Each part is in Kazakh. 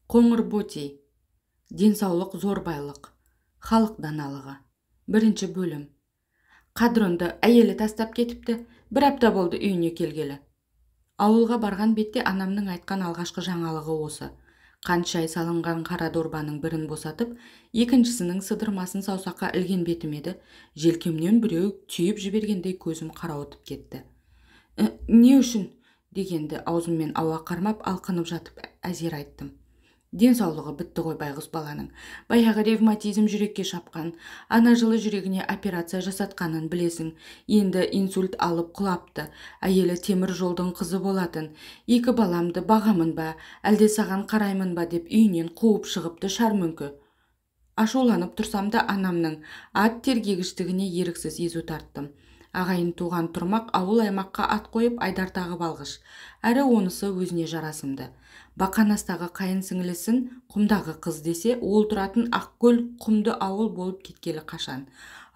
Қоңыр Ботей. Денсаулық зор байлық. Халық даналығы. Бірінші бөлім. Қадронды әйелі тастап кетіпті. Бір апта болды үйіне келгелі. Ауылға барған бетте анамның айтқан алғашқы жаңалығы осы. Қант шай салынған қара дорбаның бірін босатып, екіншісінің сыдырмасын саусаққа ілген бетім еді. Желкемнен біреу түйіп жібергендей көзім қарауытып кетті. Не үшін? Дегенді аузыммен ауа қармап алқынып жатып әзер айттым. Денсаулығы бітті ғой байғұс баланың. Баяғы ревматизм жүрекке шапқан. Ана жылы жүрегіне операция жасатқанын білесің. Енді инсульт алып құлапты. Әйелі темір жолдың қызы болатын. Екі баламды бағамын ба, әлде саған қараймын ба деп үйінен қуып шығыпты шармөңкі. Ашуланып тұрсам да анамның ат тергегіштігіне еріксіз езу тарттым. Ағайын туған тұрмақ ауыл аймаққа ат қойып айдар тағып алғыш. Әрі онысы өзіне жарасымды. Бақанастағы қайын сіңілісін құмдағы қыз десе, ол тұратын Ақкөл құмды ауыл болып кеткелі қашан.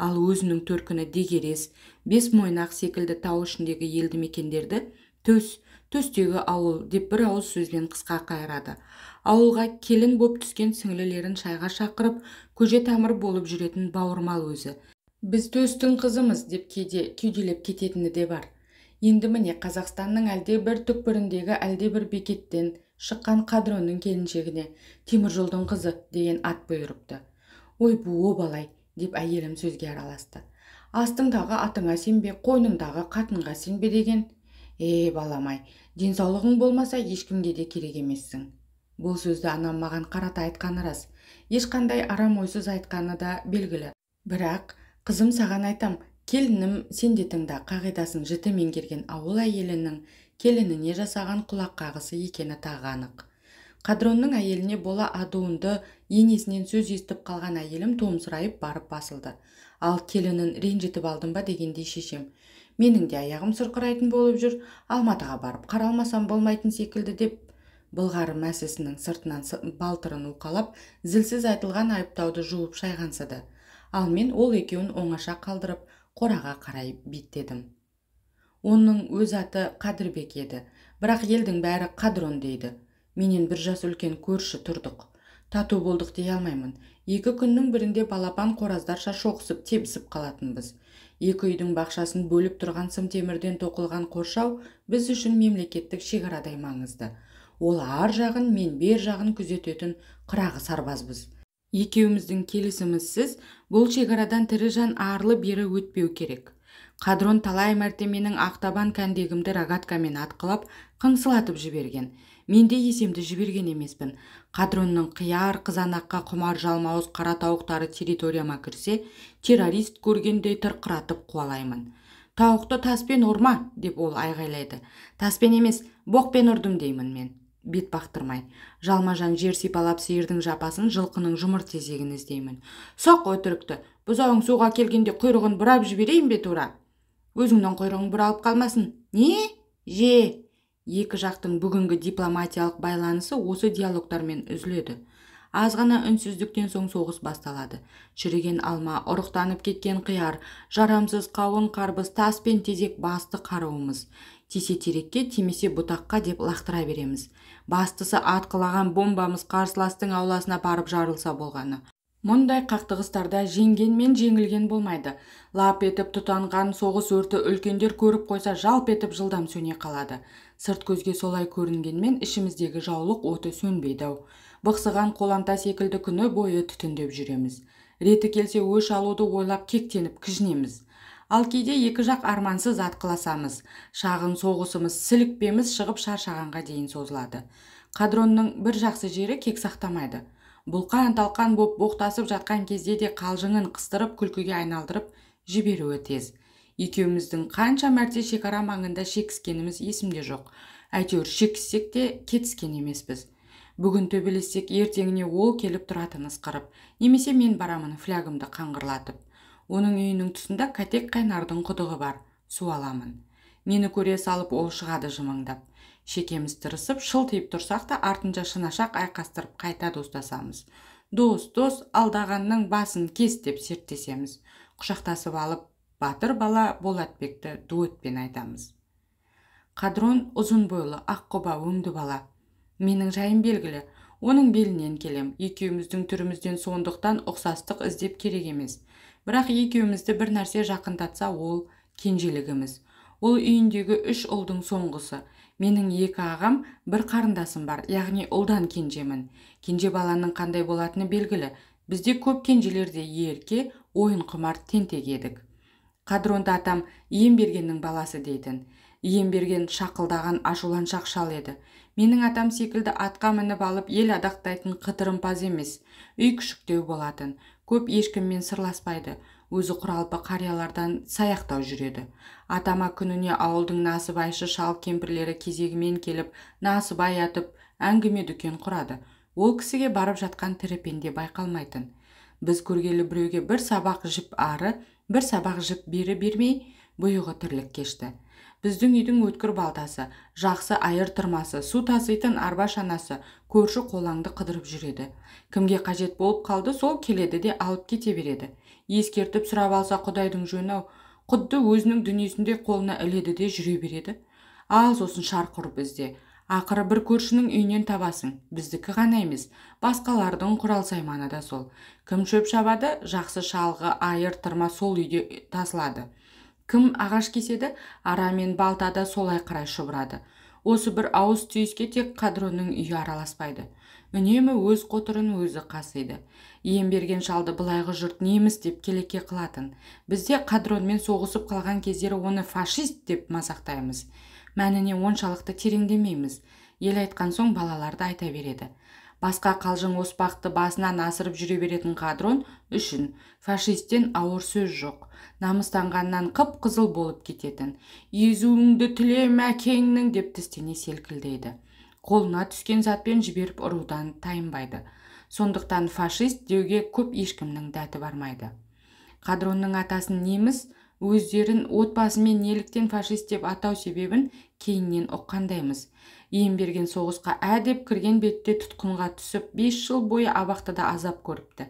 Ал өзінің төркіні Дегерес, Бесмойнақ секілді тау ішіндегі елді мекендерді төстегі ауыл деп бір ауыз сөзбен қысқа қайырады. Ауылға келін боп түскен сіңлілерін шайға шақырып, көже тамыр болып жүретін бауырмал өзі. Біз төстің қызымыз деп кейде күйделеп кететіні де бар. Енді міне Қазақстанның әлде бір түкпіріндегі әлде бір бекеттен шыққан Қадронның келіншегіне темір жолдың қызы деген ат бұйырыпты. Ой бұ балай деп әйелім сөзге араласты. Астыңдағы атыңа сенбе, қойныңдағы қатынға сенбе деген. Баламай, денсаулығың болмаса ешкімге де керек емессің. Бұл сөзді анам маған қарата айтқаны рас. Ешқандай арам ойсыз айтқаны да белгілі. Бірақ қызым саған айтам, келінім сенде тыңда қағидасын жіті меңгерген ауыл әйелінің келініне жасаған құлақ қағысы екені тағы анық. Қадронның әйеліне бола адуынды енесінен сөз естіп қалған әйелім томсырайып барып басылды. Ал келінін ренжітіп алдым ба дегендей шешем. Менің де аяғым сырқырайтын болып жүр, Алматыға барып қаралмасам болмайтын секілді деп былғары мәсісінің сыртынан балтырын уқалап, зілсіз айтылған айыптауды жуып шайғансыды. Ал мен ол екеуін оңаша қалдырып, қораға қарай беттедім. Оның өз аты Қадырбек еді, бірақ елдің бәрі Қадрон дейді. Менен бір жас үлкен көрші тұрдық. Тату болдық дей алмаймын. 2 күннің бірінде балапан қораздарша шоқысып тебісіп қалатынбыз. 2 үйдің бақшасын бөліп тұрған сым темірден тоқылған қоршау біз үшін мемлекеттік шекарадай маңызды. Ол ар жағын, мен бер жағын күзететін қырағы сарбазбыз. Екеуміздің келісімізсіз бұл шекарадан тірі жан арлы бері өтпеу керек. Қадрон талай мәрте менің ақтабан кәндегімді рогаткамен атқылап, қыңсылатып жіберген. Мен де есемді жіберген емеспін. Қадронның қияр қызанаққа құмар жалмауыз қара тауықтары территорияма кірсе, террорист көргендей тырқыратып қуалаймын. Тауықты таспен ұрма, деп ол айғайлайды. Таспен емес, боқпен ұрдым деймін мен. Бет бақтырмай. Жалма-жан жер сипалап сиырдың жапасын, жылқының жұмыр тезегін іздеймін. Соқ өтірікті, бұзауың суға келгенде құйрығын бұрап жіберейін бе тура? Өзіңнің құйрығың бұралып қалмасын. Не? Же! Екі жақтың бүгінгі дипломатиялық байланысы осы диалогтармен үзіледі. Аз ғана үнсіздіктен соң соғыс басталады. Шіріген алма, ұрықтанып кеткен қияр, жарамсыз қауын қарбыз, тас пен тезек басты қаруымыз. Тисе терекке, тимесе бұтаққа деп лақтыра береміз. Бастысы атқылаған бомбамыз қарсыластың ауласына барып жарылса болғаны. Мұндай қақтығыстарда жеңген мен жеңілген болмайды. Лап етіп тұтанған соғыс өрті үлкендер көріп қойса жалп етіп жылдам сөне қалады. Сырт көзге солай көрінгенмен ішіміздегі жаулық оты сөнбейді. Бықсыған қоламта секілді күні бойы түтіндеп жүреміз. Реті келсе өш алуды ойлап кектеніп кіжінеміз. Ал кейде екі жақ армансыз атқыласамыз. Шағын соғысымыз сілікпеміз шығып шаршағанға дейін созылады. Қадронның бір жақсы жері кек сақтамайды. Бұлқан-талқан боп боқтасып жатқан кезде де қалжыңын қыстырып күлкіге айналдырып жіберуі тез. Екеуміздің қанша мәрте шекара маңында шекіскеніміз есімде жоқ. Әйтеуір шекіссек те кетіскен емеспіз. Бүгін төбелессек ертеңіне ол келіп тұратын ысқырып, немесе мен барамын флягымды қаңғырлатып. Оның үйінің тұсында кәтек қайнардың құдығы бар, су аламын. Мені көре салып ол шығады жымыңдап. Шекеміз тырысып, шылтиып тұрсақ та артынша шынашақ айқастырып қайта достасамыз. Дос, алдағанның басын кес деп серттесеміз. Құшақтасып алып, батыр бала Болатбекті дуэтпен айтамыз. Қадрон ұзын бойлы, аққұба өңді бала. Менің жайым белгілі. Оның белінен келем. Екеуміздің түрімізден сондықтан ұқсастық іздеп керек емес. Бірақ екеумізді бір нәрсе жақындатса, ол кенжелігіміз. Ол үйіндегі 3 ұлдың соңғысы. Менің 2 ағам, бір қарындасым бар, яғни ұлдан кенжемін. Кенже баланың қандай болатыны белгілі. Бізде көп кенжелерде ерке, ойын құмар тентек едік. Қадронды атам Иембергеннің баласы дейтін. Иемберген шақылдаған ашуланшақ шал еді. Менің атам секілді атқа мініп алып ел адақтайтын қытырымпаз емес. Үй күшіктеу болатын. Көп ешкіммен сырласпайды. Өзі құралпы қариялардан саяқтау жүреді. Атама күніне ауылдың насыбайшы шал кемпірлері кезегімен келіп, насыбай атып, әңгіме дүкен құрады. Ол кісіге барып жатқан тірі пенде байқалмайтын. Біз көргелі біреуге бір сабақ жіп ары, бір сабақ жіп бері бермей, бұйығы тірлік кешті. Біздің үйдің өткір балтасы, жақсы айыр тұрмасы, су таситын арба шанасы, көрші қолаңды қыдырып жүреді. Кімге қажет болып қалды, сол келеді де алып кете береді. Ескертіп сұрап алса құдайдың жөні-ау, құдды өзінің дүниесінде қолына іледі де жүре береді. Ал сосын шарқ ұрып ізде. Ақыры бір көршінің үйінен табасың. Біздікі ғана емес, басқалардың құрал сайманы да сол. Кім шөп шабады, жақсы шалғы айыр тұрма сол үйде тасылады. Кім ағаш кеседі, ара мен балтада солай қарай шұбырады. Осы бір ауыз түйіске тек Қадронның үйі араласпайды. Үнемі өз қотырын өзі қасиды. Иемберген шалды былайғы жұрт неміс деп келеке қылатын. Бізде Қадронмен соғысып қалған кездері оны фашист деп мазақтаймыз. Мәніне оншалықты тереңдемейміз. Ел айтқан соң балаларды айта береді. Басқа қалжың оспақты басынан асырып жүре беретін Қадрон үшін фашистен ауыр сөз жоқ. Намыстанғаннан қып-қызыл болып кететін. Езуіңді тілем әкеңнің деп тістене селкілдейді. Қолына түскен затпен жіберіп ұрудан тайынбайды. Сондықтан фашист деуге көп ешкімнің дәті бармайды. Қадронның атасын неміс, өздерін отбасымен неліктен фашист деп атау себебін кейіннен ұққандаймыз. Иемберген соғысқа әдеп кірген бетте тұтқынға түсіп, 5 жыл бойы абақтыда азап көріпті.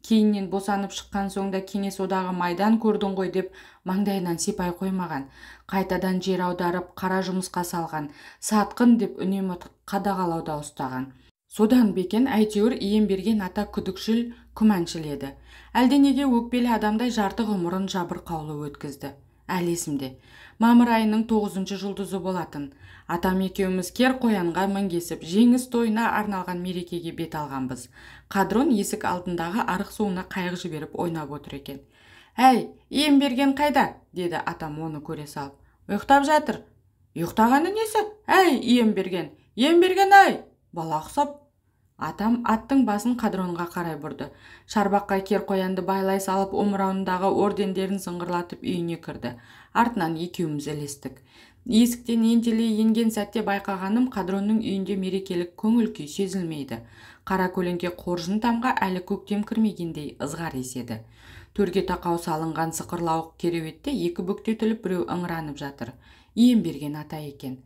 Кейіннен босанып шыққан соңда Кеңес одағы майдан көрдің ғой деп маңдайынан сипай қоймаған. Қайтадан жер аударып, қара жұмысқа салған, сатқын деп үнемі қадағалауда ұстаған. Содан бекен әйтеуір Иемберген ата күдікшіл, күмәншіл еді. Әлденеге өкпелі адамдай жарты ғұмырын жабырқаулы өткізді. Әлі есімде. Мамыр айының 9-шы жұлдызы болатын. Атам екеуміз кер қоянға мінгесіп, жеңіс тойына арналған мерекеге бет алғанбыз. Қадрон есік алдындағы арық суына қайық жіберіп ойнап отыр екен. «Әй, Иемберген қайда?» деді атам оны көре салып. «Ұйықтап жатыр». «Ұйықтағаны несі? Әй, Иемберген! Иемберген, әй!» Бала ұқсап. Атам аттың басын Қадронға қарай бұрды. Шарбаққа кер қоянды байлай салып, омырауындағы ордендерін сыңғырлатып үйіне кірді. Артынан екеуміз ілестік. Есіктен ентелей енген сәтте байқағаным, Қадронның үйінде мерекелік көңіл күй сезілмейді. Қара көлеңке қоржын тамға әлі көктем кірмегендей ызғар еседі. Төрге тақау салынған сықырлауық кереуетте екі бүктетіліп біреу ыңыранып жатыр. Иемберген ата екен.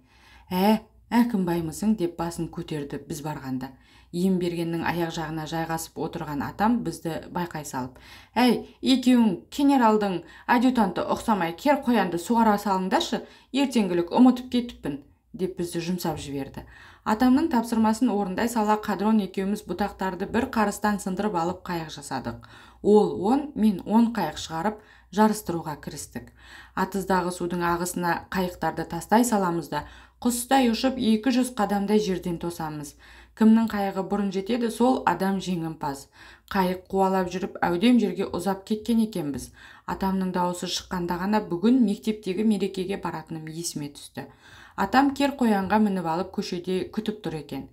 Әкімбаймысың деп басын көтерді біз барғанда. Иембергеннің аяқ жағына жайғасып отырған атам бізді байқай салып: «Әй, екеуің генералдың адъютанты ұқсамай кер қоянды суғара салыңдашы, ертеңгілік ұмытып кетіппін», деп бізді жұмсап жіберді. Атамның тапсырмасын орындай сала Қадрон екеуміз бұтақтарды бір қарыстан сындырып алып қайық жасадық. Ол 10, мен 10 қайық шығарып жарыстыруға кірістік. Атыздағы судың ағысына қайықтарды тастай саламыз да, құстай ұшып 200 қадамдай жерден тосамыз. Кімнің қайығы бұрын жетеді, сол адам жеңімпаз. Қайық қуалап жүріп әудем жерге ұзап кеткен екенбіз. Атамның дауысы шыққанда ғана бүгін мектептегі мерекеге баратыным есіме түсті. Атам кер қоянға мініп алып көшеде күтіп тұр екен.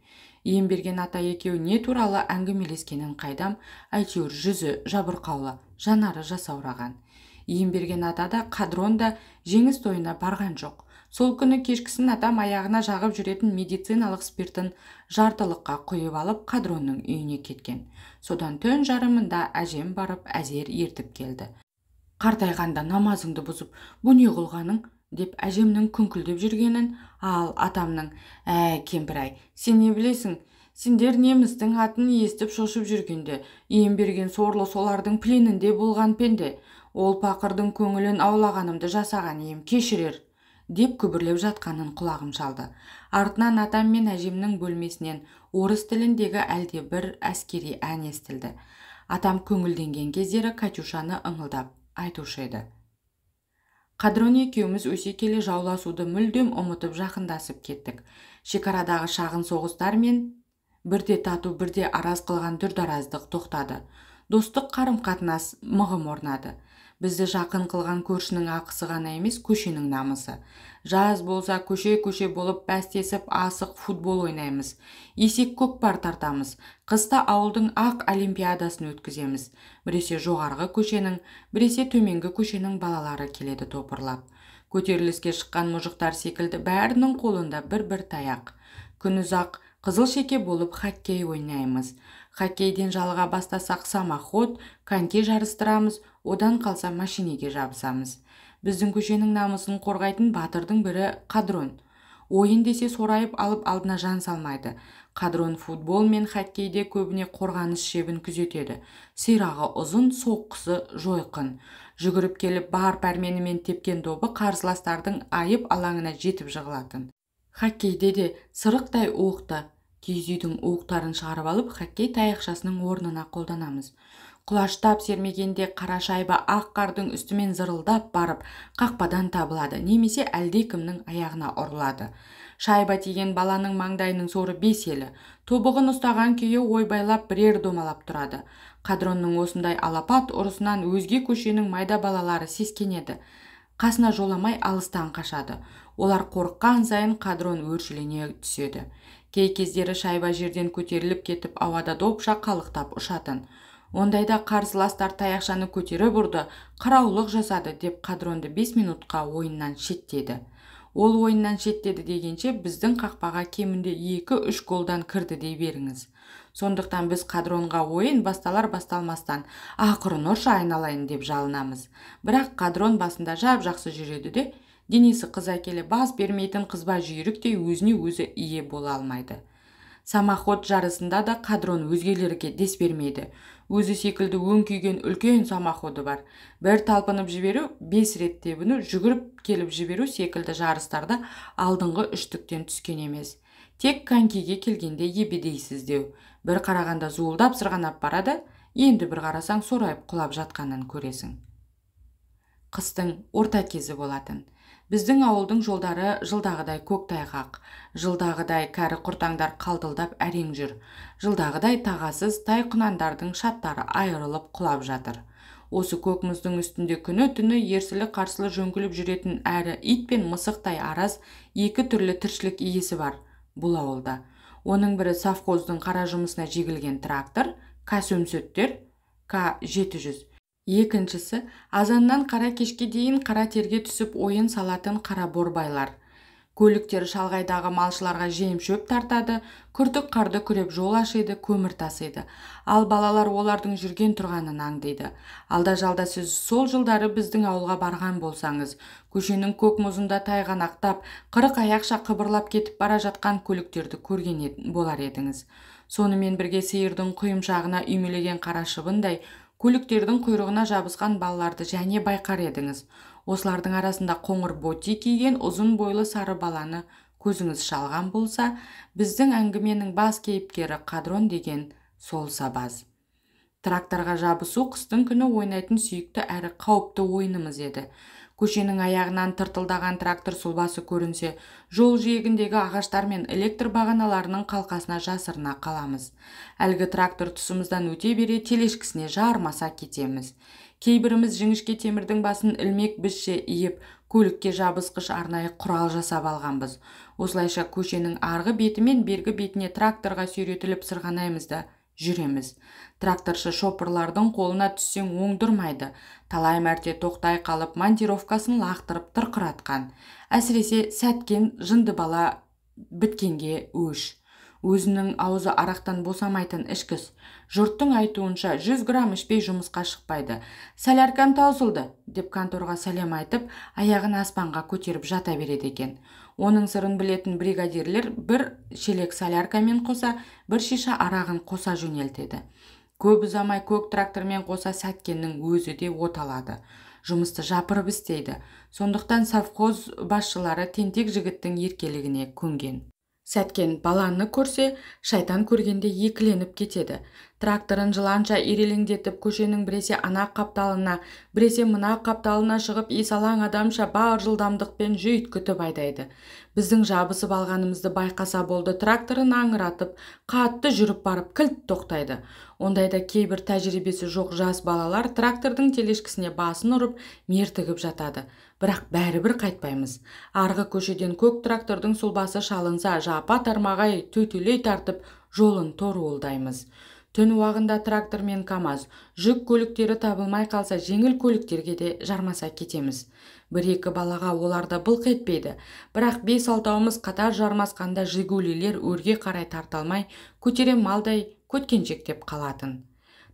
Иемберген ата екеуі не туралы әңгімелескенін қайдам, әйтеуір жүзі жабырқаулы, жанары жасаураған. Иемберген ата да, Қадрон да жеңіс тойына барған жоқ. Сол күні кешкісін атам аяғына жағып жүретін медициналық спиртін жартылыққа құйып алып Қадронның үйіне кеткен. Содан түн жарымында әжем барып әзер ертіп келді. «Қартайғанда намазыңды бұзып, бұ не қылғаның?» деп әжемнің күңкілдеп жүргенін, ал атамның: кемпір-ай, сен не білесің? Сендер немістің атын естіп шошып жүргенде, Иемберген сорлы солардың пленінде болған пенде. Ол пақырдың көңілін аулағанымды жасаған ем, кешірер», деп күбірлеп жатқанын құлағым шалды. Артынан атам мен әжемнің бөлмесінен орыс тіліндегі әлде бір әскери ән естілді. Атам көңілденген кездері Катюшаны ыңылдап айтушы еді. Қадрон екеуміз өсе келе жауласуды мүлдем ұмытып жақындасып кеттік. Шекарадағы шағын соғыстар мен бірде тату бірде араз қылған дүрдараздық тоқтады. Достық қарым-қатынас мығым орнады. Бізді жақын қылған көршінің ақысы ғана емес, көшенің намысы. Жаз болса көше-көше болып бәстесіп асық футбол ойнаймыз. Есек көкпар тартамыз. Қыста ауылдың ақ олимпиадасын өткіземіз. Біресе жоғарғы көшенің, біресе төменгі көшенің балалары келеді топырлап. Көтеріліске шыққан мұжықтар секілді бәрінің қолында бір-бір таяқ. Күн ұзақ қызыл шеке болып хоккей ойнаймыз. Хоккейден жалыға бастасақ самоход, коньки жарыстырамыз, одан қалса машинеге жабысамыз. Біздің көшенің намысын қорғайтын батырдың бірі Қадрон. Ойын десе сорайып алып алдына жан салмайды. Қадрон футбол мен хоккейде көбіне қорғаныс шебін күзетеді. Сирағы ұзын, соққысы жойқын. Жүгіріп келіп бар пәрменімен тепкен добы қарсыластардың айып алаңына жетіп жығылатын. Хоккейде де сырықтай оқты. Киіз үйдің оқтарын шығарып алып, хоккей таяқшасының орнына қолданамыз. Құлаштап сермегенде қара шайба ақ қардың үстімен зырылдап барып, қақпадан табылады, немесе әлдекімнің аяғына ұрылады. Шайба тиген баланың маңдайының соры 5 елі. Тобығын ұстаған күйі ойбайлап бірер домалап тұрады. Қадронның осындай алапат ұрысынан өзге көшенің майда балалары сескенеді. Қасына жоламай алыстан қашады. Олар қорыққан сайын Қадрон өршілене түседі. Кей кездері шайба жерден көтеріліп кетіп ауада допша қалықтап ұшатын. Ондайда қарсыластар таяқшаны көтеріп ұрды, қараулық жасады деп Қадронды 5 минутқа ойыннан шеттеді. Ол ойыннан шеттеді дегенше біздің қақпаға кемінде 2-3 голдан кірді дей беріңіз. Сондықтан біз Қадронға ойын басталар-басталмастан ақырын ұршы айналайын деп жалынамыз. Бірақ Қадрон басында жап-жақсы жүреді де, денесі қыза келе бас бермейтін қызба жүйріктей өзіне өзі ие бола алмайды. Самоход жарысында да Қадрон өзгелерге дес бермейді. Өзі секілді өңкүйген үлкен самоходы бар. Бір талпынып жіберу, 5 рет тебіну, жүгіріп келіп жіберу секілді жарыстарда алдыңғы үштіктен түскен емес. Тек конькиге келгенде ебедейсіз деу. Бір қарағанда зуылдап сырғанап барады, енді бір қарасаң сорайып құлап жатқанын көресің. Қыстың орта кезі болатын. Біздің ауылдың жолдары жылдағыдай көктайғақ, жылдағыдай кәрі құртаңдар қалдылдап әрең жүр. Жылдағыдай тағасыз тай құнандардың шаттары айырылып құлап жатыр. Осы көк мұздың үстінде күні түні ерсілі қарсылы жөңкіліп жүретін әрі ит пен мысықтай араз 2 түрлі тіршілік иесі бар бұл ауылда. Оның бірі совхоздың қара жұмысына жегілген трактор, К-700, К-700. Екіншісі азаннан қара кешке дейін қара терге түсіп ойын салатын қара борбайлар. Көліктері шалғайдағы малшыларға жем шөп тартады, күртік қарды күреп жол ашиды, көмір тасиды. Ал балалар олардың жүрген тұрғанын аңдиды. Алда-жалда сіз сол жылдары біздің ауылға барған болсаңыз, көшенің көк мұзында тайғанақтап, қырық аяқша қыбырлап кетіп бара жатқан көліктерді көрген болар едіңіз. Сонымен бірге сиырдың құйымшағына үймелеген қара шыбындай көліктердің құйрығына жабысқан балаларды және байқар едіңіз. Осылардың арасында қоңыр боти киген ұзын бойлы сары баланы көзіңіз шалған болса, біздің әңгіменің бас кейіпкері Қадрон деген сол сабаз. Тракторға жабысу қыстың күні ойнайтын сүйікті әрі қауіпті ойынымыз еді. Көшенің аяғынан тыртылдаған трактор сұлбасы көрінсе, жол жиегіндегі ағаштар мен электр бағаналарының қалқасына жасырына қаламыз. Әлгі трактор тұсымыздан өте бере телешкісіне жармаса кетеміз. Кейбіріміз жіңішке темірдің басын ілмек бізше иіп, көлікке жабысқыш арнайы құрал жасап алғанбыз. Осылайша көшенің арғы беті мен бергі бетіне тракторға сүйретіліп сырғанаймыз да жүреміз. Тракторшы шопырлардың қолына түссең оңдырмайды. Талай мәрте тоқтай қалып монтировкасын лақтырып тырқыратқан. Әсіресе сәткен жынды бала біткенге өш. Өзінің аузы арақтан босамайтын ішкіс. Жұрттың айтуынша 100 грамм ішпей жұмысқа шықпайды. Соляркам таусылды деп конторға сәлем айтып, аяғын аспанға көтеріп жата береді екен. Оның сырын білетін бригадирлер бір шелек соляркамен қоса, бір шиша арағын қоса жөнелтеді. Көп ұзамай көк трактормен қоса сәткеннің өзі де от алады. жұмысты жапырып істейді. Сондықтан совхоз басшылары тентек жігіттің еркелігіне көнген. Сәткен баланы көрсе, шайтан көргенде екіленіп кетеді. Тракторын жыланша ирелеңдетіп көшенің біресе ана қапталына, біресе мына қапталына шығып есалаң адамша бар жылдамдықпен жүйткітіп айдайды. Біздің жабысып алғанымызды байқаса болды, тракторын аңыратып, қатты жүріп барып кілт тоқтайды. Ондайда кейбір тәжірибесі жоқ жас балалар трактордың телешкісіне басын ұрып, мертігіп жатады. Бірақ бәрібір қайтпаймыз. Арғы көшеден көк трактордың сұлбасы шалынса, жапа тармағай төтелей тартып, жолын торуылдаймыз. Түн уағында трактор мен КамАЗ, жүк көліктері табылмай қалса, жеңіл көліктерге де жармаса кетеміз. Бір-екі балаға оларда былқ етпейді. Бірақ 5-6-ымыз қатар жармасқанда Жигулилер өрге қарай тарталмай, көтере малдай көткенжектеп қалатын.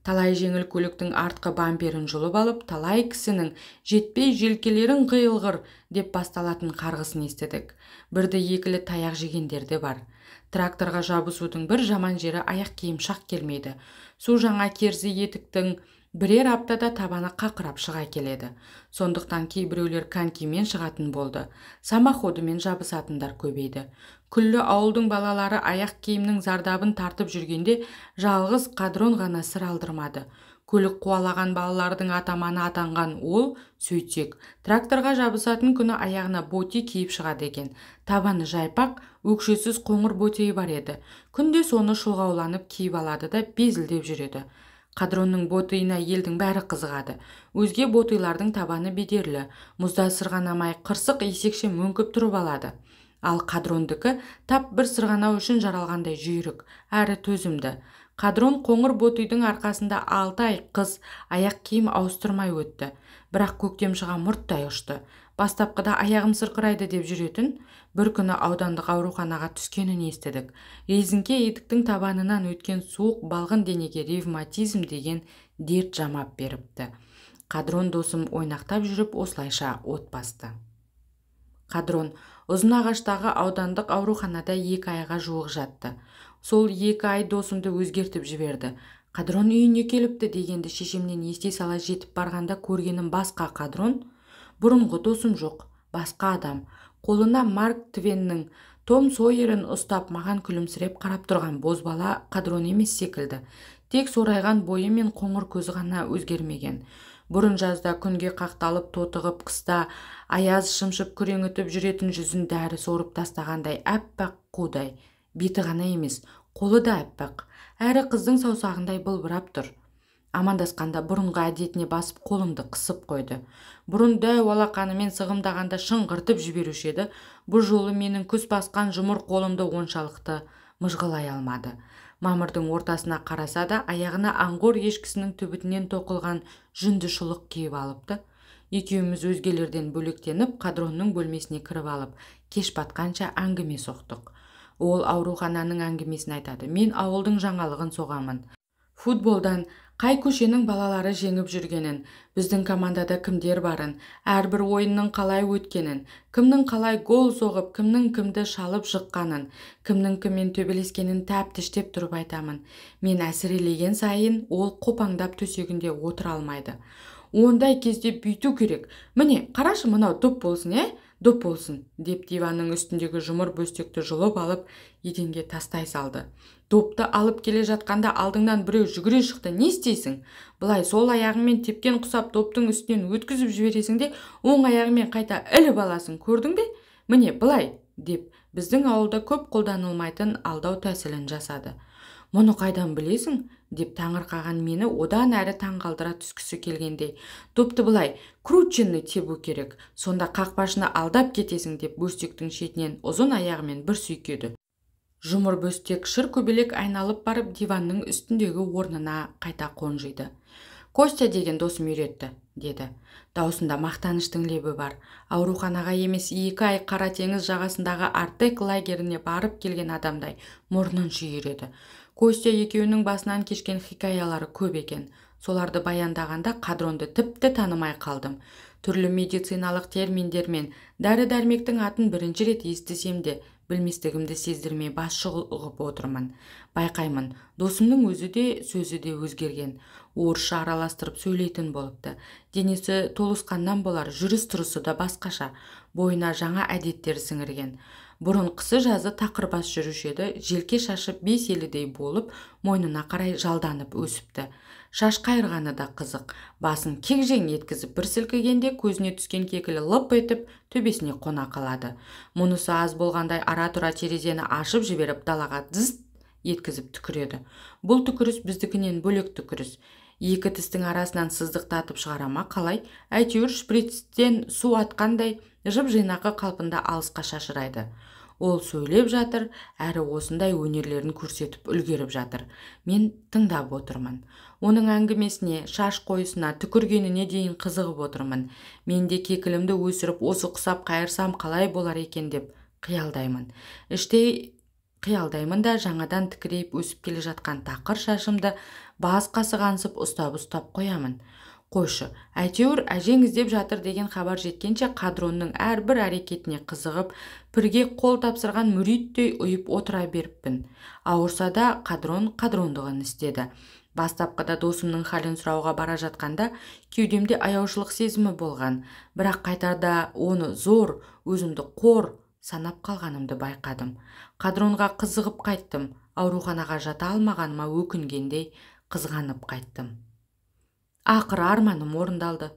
Талай жеңіл көліктің артқы бамперін жұлып алып, талай кісінің жетпей желкелерін қиылғыр деп басталатын қарғысын естідік. Бірді-екілі таяқ жегендер де бар. Тракторға жабысудың бір жаман жері аяқ киім шақ келмейді. Су жаңа керзі етіктің бірер аптада табаны қақырап шыға келеді. Сондықтан кейбіреулер конькимен шығатын болды. Самоходымен жабысатындар көбейді. Күллі ауылдың балалары аяқ киімнің зардабын тартып жүргенде жалғыз қадрон ғана сыр алдырмады. Көлік қуалаған балалардың атаманы атанған ол, сөйтсек, тракторға жабысатын күні аяғына боти киіп шығады екен. Табаны жайпақ, өкшесіз қоңыр ботейі бар еді. Күнде соны шұлғауланып киіп алады да безілдеп жүреді. Қадронның ботыйына елдің бәрі қызығады. Өзге ботыйлардың табаны бедерлі, мұзда сырғанамай қырсық есекше мөңкіп тұрып алады. Ал қадрондікі тап бір сырғанау үшін жаралғандай жүйрік, әрі төзімді. Қадрон қоңыр ботыйдың арқасында 6 ай қыз аяқ киім ауыстырмай өтті. Бірақ көктем шыға мұрттай ұшты. Бастапқыда аяғым сырқырайды деп жүретін, бір күні аудандық ауруханаға түскенін естідік. Резіңке етіктің табанынан өткен суық балғын денеге ревматизм деген дерт жамап беріпті. Қадрон досым ойнақтап жүріп осылайша от басты. Қадрон Ұзынағаштағы аудандық ауруханада 2 айға жуық жатты. Сол 2 ай досымды өзгертіп жіберді. Қадрон үйіне келіпті дегенді шешемнен ести сала жетіп барғанда көргенім басқа Қадрон. Бұрынғы досым жоқ, басқа адам. Қолына Марк Твеннің Том Сойерін ұстап маған күлімсіреп қарап тұрған бозбала Қадрон емес секілді. Тек сорайған бойы мен қоңыр көзі ғана өзгермеген. Бұрын жазда күнге қақталып тотығып, қыста аяз шымшып күреңітіп жүретін жүзін дәрі сорып тастағандай әппақ қудай. Беті ғана емес, қолы да әппақ. Әрі қыздың саусағындай былбырап тұр. Амандасқанда бұрынғы әдетіне басып қолымды қысып қойды. Бұрын дәу алақанымен сығымдағанда шыңғыртып жіберуші еді. Бұл жолы менің күс басқан жұмыр қолымды оншалықты мыжғылай алмады. Мамырдың ортасына қараса да аяғына аңғор ешкісінің түбітінен тоқылған жүнді шұлық киіп алыпты. Екеуміз өзгелерден бөлектеніп, Қадронның бөлмесіне кіріп алып, кеш батқанша әңгіме соқтық. Ол аурухананың әңгімесін айтады. Мен ауылдың жаңалығын соғамын. Футболдан қай көшенің балалары жеңіп жүргенін, біздің командада кімдер барын, әрбір ойынның қалай өткенін, кімнің қалай гол соғып, кімнің кімді шалып жыққанын, кімнің кіммен төбелескенін тәптіштеп тұрып айтамын. Мен әсірелеген сайын ол қопаңдап төсегінде отыра алмайды. Ондай кезде бүйту керек. Міне, қарашы, мынау доп болсын, доп болсын, деп диванның үстіндегі жұмыр бөстекті жұлып алып, еденге тастай салды. Допты алып келе жатқанда алдыңнан біреу жүгіре шықты. Не істейсің? Бұлай сол аяғыңмен тепкен құсап доптың үстінен өткізіп жібересің де, оң аяғымен қайта іліп аласың. Көрдің бе? Міне, бұлай, деп біздің ауылда көп қолданылмайтын алдау тәсілін жасады. Мұны қайдан білесің? Деп таңырқаған мені одан әрі таңғалдыра түскісі келгендей. Допты бұлай, крученный тебу керек. Сонда қақпашыны алдап кетесің, деп бөстектің шетінен ұзын аяғымен бір сүйкеді. Жұмыр бөстек шыр көбелек айналып барып диванның үстіндегі орнына қайта қонжиды. Костя деген досым үйретті, деді. Даусында мақтаныштың лебі бар. Ауруханаға емес 2 ай Қара теңіз жағасындағы Артек лагеріне барып келген адамдай мұрнын шүйіреді. Костя екеуінің басынан кешкен хикаялары көп екен. Соларды баяндағанда Қадронды тіпті танымай қалдым. Түрлі медициналық терминдер мен дәрі-дәрмектің атын бірінші рет естісем де, білместігімді сездірмей бас шұғып отырмын. Байқаймын, досымның өзі де сөзі де өзгерген. Орысша араластырып сөйлейтін болыпты. Денесі толысқаннан болар, жүріс-тұрысы да басқаша. Бойына жаңа әдеттер сіңірген. Бұрын қысы-жазы тақырбас жүруші еді, желке шашы 5-7-дей болып, мойнына қарай жалданып өсіпті. Шаш қайырғаны да қызық. Басын кегжең еткізіп бір сілкігенде көзіне түскен кекілі лып етіп төбесіне қона қалады. Мұнысы аз болғандай ара-тұра терезені ашып жіберіп далаға дзzt еткізіп түкіреді. Бұл түкіріс біздікінен бөлек түкіріс. Екі тістің арасынан сыздықтатып шығарама қалай, әйтеуір шприцтен су атқандай жып-жинақы қалпында алысқа шашырайды. Ол сөйлеп жатыр, әрі осындай өнерлерін көрсетіп үлгеріп жатыр. Мен тыңдап отырмын. Оның әңгімесіне, шаш қойысына, түкіргеніне дейін қызығып отырмын. Мен де кекілімді өсіріп, осы құсап қайырсам қалай болар екен деп қиялдаймын. Іштей қиялдаймын да жаңадан тікірейіп өсіп келе жатқан тақыр шашымды бас қасығансып ұстап қоямын. Қойшы, әйтеуір әжең іздеп жатыр деген хабар жеткенше қадронның әрбір әрекетіне қызығып, пірге қол тапсырған мүриттей ұйып отыра беріппін. Ауырса да қадрондығын істеді. Бастапқыда досымның халін сұрауға бара жатқанда кеудемде аяушылық сезімі болған, бірақ қайтарда оны зор, өзімді қор санап қалғанымды байқадым. Қадронға қызығып қайттым, ауруханаға жата алмағаныма өкінгендей қызғанып қайттым. Ақыры арманым орындалды.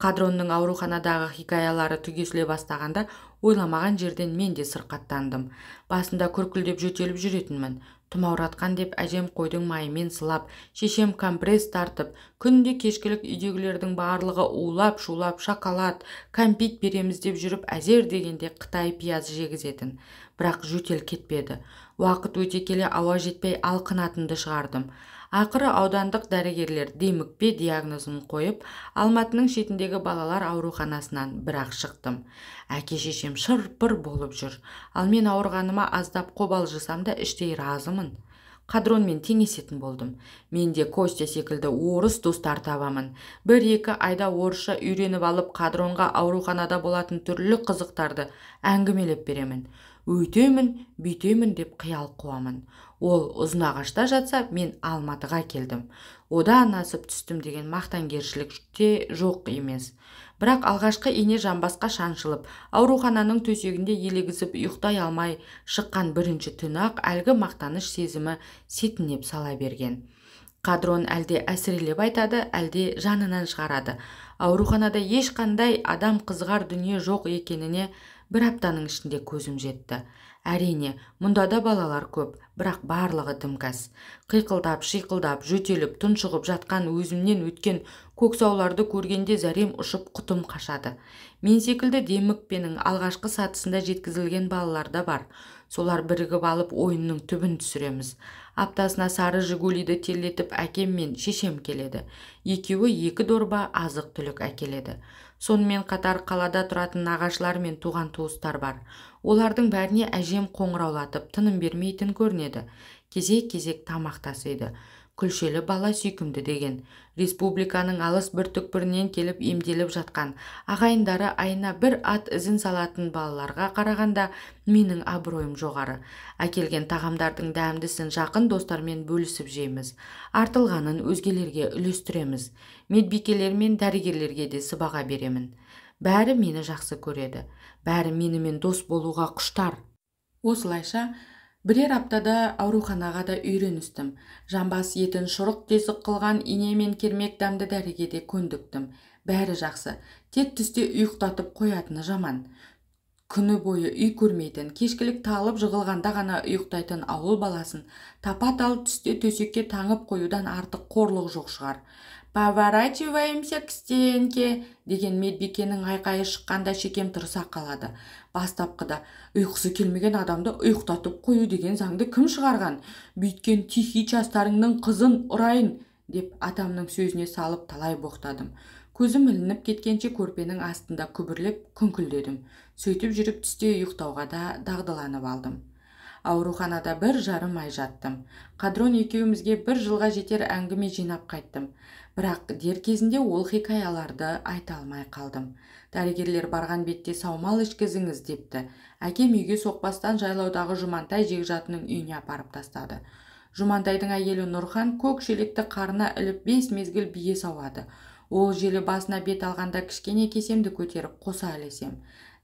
Қадронның ауруханадағы хикаялары түгесіле бастағанда ойламаған жерден мен де сырқаттандым. Басында күркілдеп жөтеліп жүретінмін. Тұмауратқан деп әжем қойдың майымен сылап, шешем компресс тартып, күнде кешкілік үйдегілердің барлығы улап-шулап шоколад, кәмпит береміз деп жүріп әзер дегенде Қытай пияз жегізетін. Бірақ жөтел кетпеді. Уақыт өте келе ауа жетпей алқынатынды шығардым. Ақыры аудандық дәрігерлер демікпе диагнозын қойып, Алматының шетіндегі балалар ауруханасынан бірақ шықтым. Әке-шешем шыр-пыр болып жүр. Ал мен ауырғаныма аздап қобалжысам да іштей разымын. Қадронмен теңесетін болдым. Мен де Костя секілді орыс достар табамын. 1-2 айда орысша үйреніп алып, Қадронға ауруханада болатын түрлі қызықтарды әңгімелеп беремін. Өйтемін, бүйтемін деп қиял қуамын. Ол Ұзынағашта жатса, мен Алматыға келдім. Одан асып түстім деген мақтангершілік те жоқ емес. Бірақ алғашқы ине жамбасқа шаншылып, аурухананың төсегінде елегізіп ұйықтай алмай шыққан бірінші түн-ақ әлгі мақтаныш сезімі сетінеп сала берген. Қадрон әлде әсірелеп айтады, әлде жанынан шығарады. Ауруханада ешқандай адам қызғар дүние жоқ екеніне бір аптаның ішінде көзім жетті. Әрине, мұнда да балалар көп, бірақ барлығы дімкәс. Қиқылдап, шиқылдап, жөтеліп, тұншығып жатқан өзімнен өткен көксауларды көргенде зәрем ұшып құтым қашады. Мен секілді демікпенің алғашқы сатысында жеткізілген балалар да бар. Солар бірігіп алып ойынның түбін түсіреміз. Аптасына сары жигулиді телетіп әкем мен шешем келеді. Екеуі 2 дорба азық түлік әкеледі. Сонымен қатар қалада тұратын нағашылар мен туған туыстар бар. Олардың бәріне әжем қоңыраулатып тыным бермейтін көрінеді. Кезек-кезек тамақтасыйды. Күлшелі бала сүйкімді деген. Республиканың алыс бір түкпірінен келіп емделіп жатқан, ағайындары айына 1 ат ізін салатын балаларға қарағанда менің абыройым жоғары. Әкелген тағамдардың дәмдісін жақын достармен бөлісіп жейміз. Артылғанын өзгелерге үлестіреміз. Медбикелер мен дәрігерлерге де сыбаға беремін. Бәрі мені жақсы көреді. Бәрі менімен дос болуға құштар. Осылайша бірер аптада ауруханаға да үйреністім. Жамбас етін шұрық тесік қылған ине мен кермек дәмді дәріге де көндіктім. Бәрі жақсы. Тек түсте ұйықтатып қоятыны жаман. Күні бойы үй көрмейтін, кешкілік талып жығылғанда ғана ұйықтайтын ауыл баласын тапа-тал түсте төсекке таңып қоюдан артық қорлық жоқ шығар. «Поворачиваемся к стенке» деген медбикенің айқайы шыққанда шекем тырыса қалады. Бастапқыда ұйқысы келмеген адамды ұйықтатып қою деген заңды кім шығарған? Бүйткен тихий частарыңның қызын ұрайын деп атамның сөзіне салып талай боқтадым. Көзім ілініп кеткенше көрпенің астында күбірлеп күңкілдедім. Сөйтіп жүріп түсте ұйықтауға да дағдыланып алдым. Ауруханада 1,5 ай жаттым. Қадрон екеумізге 1 жылға жетер әңгіме жинап қайттым. Бірақ дер кезінде ол хикаяларды айта алмай қалдым. Дәрігерлер барған бетте саумал ішкізіңіз депті. Әкем үйге соқпастан жайлаудағы Жұмантай жекжатының үйіне апарып тастады. Жұмантайдың әйелі Нұрхан көк шелекті қарына іліп 5 мезгіл бие сауады. Ол желі басына бет алғанда кішкене кесемді көтеріп қоса ілесем.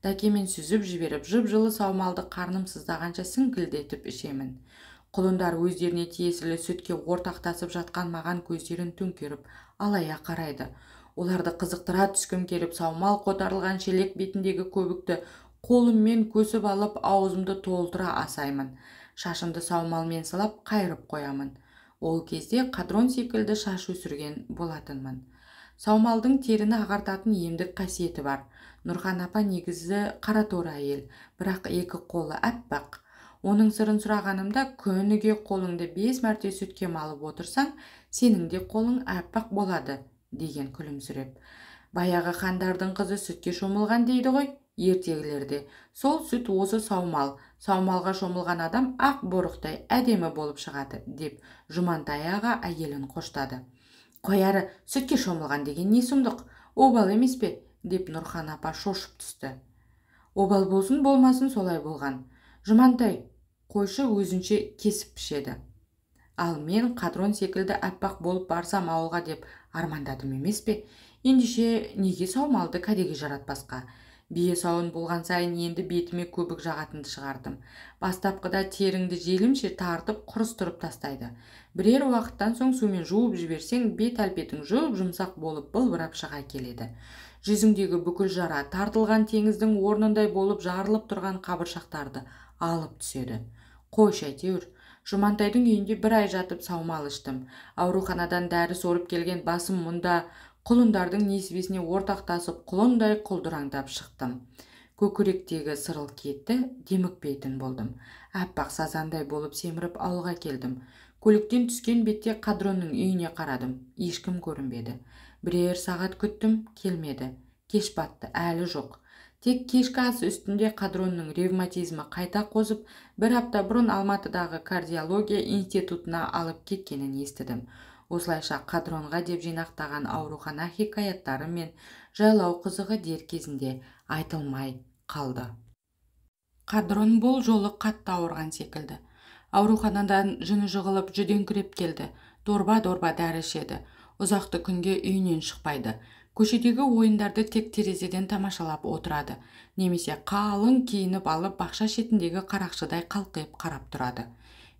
Дәкемен сүзіп жіберіп, жып-жылы саумалды қарным сыздағанша сіңкілдетіп ішемін. Құлындар өздеріне тиесілі сүтке ортақтасып жатқан маған көздерін төңкеріп, алая қарайды. Оларды қызықтыра түскім келіп, саумал қотарылған шелек бетіндегі көбікті қолыммен көсіп алып, аузымды толтыра асаймын. Шашымды саумалмен сылап, қайырып қоямын. Ол кезде Қадрон секілді шаш өсірген болатынмын. Саумалдың теріні ағартатын емдік қасиеті бар. Нұрхан апа негізі қараторы әйел, бірақ екі қолы әппақ. Оның сырын сұрағанымда, күніге қолыңды 5 мәрте сүтке малып отырсаң, сенің де қолың әппақ болады, деген күлімсіреп. Баяғы хандардың қызы сүтке шомылған дейді ғой, ертегілерде. Сол сүт осы саумал. Саумалға шомылған адам ақ борықтай әдемі болып шығады, деп Жұмантай аға әйелін қоштады. Қояры, сүтке шомылған деген не сұмдық? Обал емес пе? Деп Нұрхан апа шошып түсті. Обал болсын болмасын солай болған. Жұмантай, қойшы өзінше кесіп пішеді. Ал мен Қадрон секілді әппақ болып барсам ауылға деп армандадым емес пе? Ендеше неге саумалды кәдеге жаратпасқа? Бие сауын болған сайын енді бетіме көбік жағатынды шығардым. Бастапқыда теріңді желімше тартып құрыстырып тастайды. Бірер уақыттан соң сумен жуып жіберсең, бет әлпетің жұп-жұмсақ болып былбырап шыға келеді. Жүзіңдегі бүкіл жара тартылған теңіздің орнындай болып жарылып тұрған қабыршақтарды алып түседі. Қойшы әйтеуір. Жұмантайдың үйінде 1 ай жатып саумал іштім. Ауруханадан дәрі сорып келген басым мұнда құлындардың несібесіне ортақтасып құлындай құлдыраңдап шықтым. Көкіректегі сырыл кетті, демікпейтін болдым. Әппақ сазандай болып семіріп ауылға келдім. Көліктен түскен бетте Қадронның үйіне қарадым. Ешкім көрінбеді. Бірер сағат күттім, келмеді. Кеш батты, әлі жоқ. Тек кешкі ас үстінде Қадронның ревматизмі қайта қозып, 1 апта бұрын Алматыдағы кардиология институтына алып кеткенін естідім. Осылайша Қадронға деп жинақтаған аурухана хикаяттары мен жайлау қызығы дер кезінде айтылмай қалды. Қадрон бұл жолы қатты ауырған секілді. Ауруханадан жыны жығылып жүдеңкіреп келді. Дорба-дорба дәрі ішеді. Ұзақты күнге үйінен шықпайды. Көшедегі ойындарды тек терезеден тамашалап отырады. Немесе қалың киініп алып бақша шетіндегі қарақшыдай қалқиып қарап тұрады.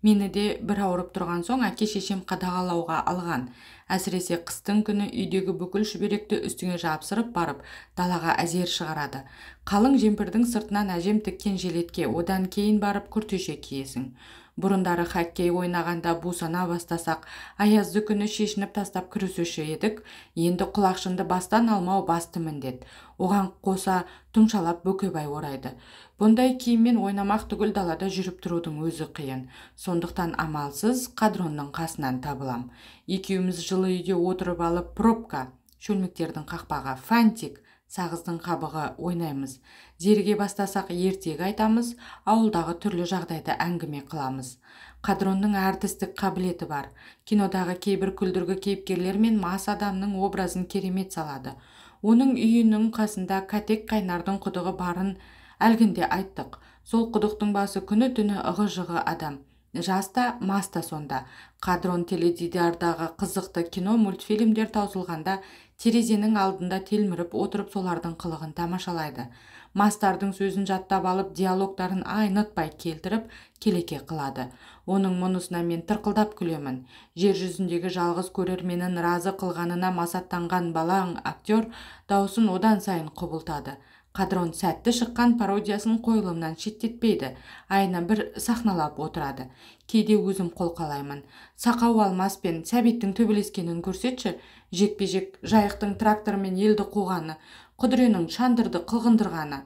Мені де бір ауырып тұрған соң әке-шешем қадағалауға алған. Әсіресе қыстың күні үйдегі бүкіл шүберекті үстіңе жапсырып барып, далаға әзер шығарады. Қалың жемпірдің сыртынан әжем тіккен жилетке, одан кейін барып күртеше киесің. Бұрындары хоккей ойнағанда бусана бастасақ, аязды күні шешініп тастап күресуші едік. Енді құлақшынды бастан алмау басты міндет. Оған қоса тұмшалап бөкебай орайды. Бұндай киіммен ойнамақ түгіл далада жүріп тұрудың өзі қиын. Сондықтан амалсыз Қадронның қасынан табылам. Екеуміз жылы үйде отырып алып пробка, шөлмектердің қақпағы, фантик, сағыздың қабығы ойнаймыз. Зерге бастасақ ертегі айтамыз, ауылдағы түрлі жағдайда әңгіме қыламыз. Қадронның әртістік қабілеті бар. Кинодағы кейбір күлдіргі кейіпкерлер мен мас адамның образын керемет салады. Оның үйінің қасында кәтек қайнардың құдығы барын әлгінде айттық. Сол құдықтың басы күні түні ығы-жығы адам. Жаста, маста сонда. Қадрон теледидардағы қызықты кино, мультфильмдер таусылғанда терезенің алдында телміріп отырып солардың қылығын тамашалайды. Мастардың сөзін жаттап алып, диалогтарын айнытпай келтіріп, келеке қылады. Оның мұнысына мен тырқылдап күлемін. Жер жүзіндегі жалғыз көрерменін разы қылғанына масаттанған балаң актер даусын одан сайын құбылтады. Қадрон сәтті шыққан пародиясын қойылымнан шеттетпейді. Айына бір сахналап отырады. Кейде өзім қол қалаймын. Сақау Алмас пен Сәбиттің төбелескенін көрсетші. Жекпе-жек жайықтың трактормен елді қуғаны, Құдіренің шандырды қылғындырғаны,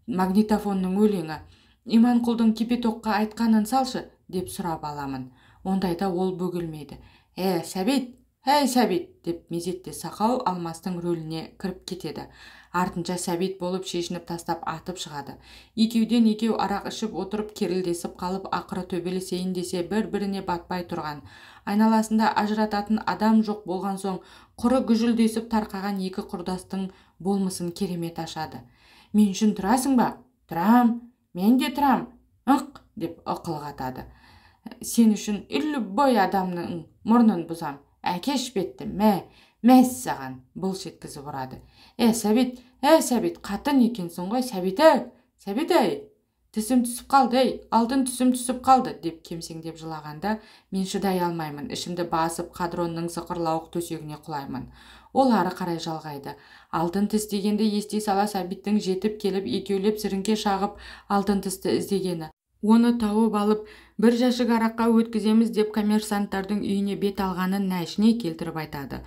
магнитофонның өлеңі, Иманқұлдың кипетоққа айтқанын салшы, деп сұрап аламын. Ондайда ол бөгілмейді. Сәбит, Сәбит, деп мезетте Сақау Алмастың рөліне кіріп кетеді. Артынша сәбит болып шешініп тастап атып шығады. Екеуден екеу арақ ішіп отырып керілдесіп қалып, ақыры төбелесейін десе бір-біріне батпай тұрған. Айналасында ажырататын адам жоқ болған соң, құры гүжілдесіп тарқаған екі құрдастың болмысын керемет ашады. Мен үшін тұрасың ба? Тұрам, мен де тұрам. Ық, деп ықылық атады. Сен үшін бой адамның мұрнын бұзам. Әкеш бетті, мәз саған, бұлш еткізіп ұрады. Сәбит, қатын екенсің ғой, Сәбит, түсім түсіп қалды, алтын түсім түсіп қалды, деп кемсеңдеп жылағанда, мен шыдай алмаймын, ішімді басып қадронның сықырлауық төсегіне құлаймын. Ол ары қарай жалғайды. Алтын тіс дегенде ести сала Сәбиттің жетіп келіп екеулеп сіріңке шағып алтын тісті іздегені. Оны тауып алып, бір жәшік араққа өткіземіз деп коммерсанттардың үйіне бет алғанын нәшіне келтіріп айтады.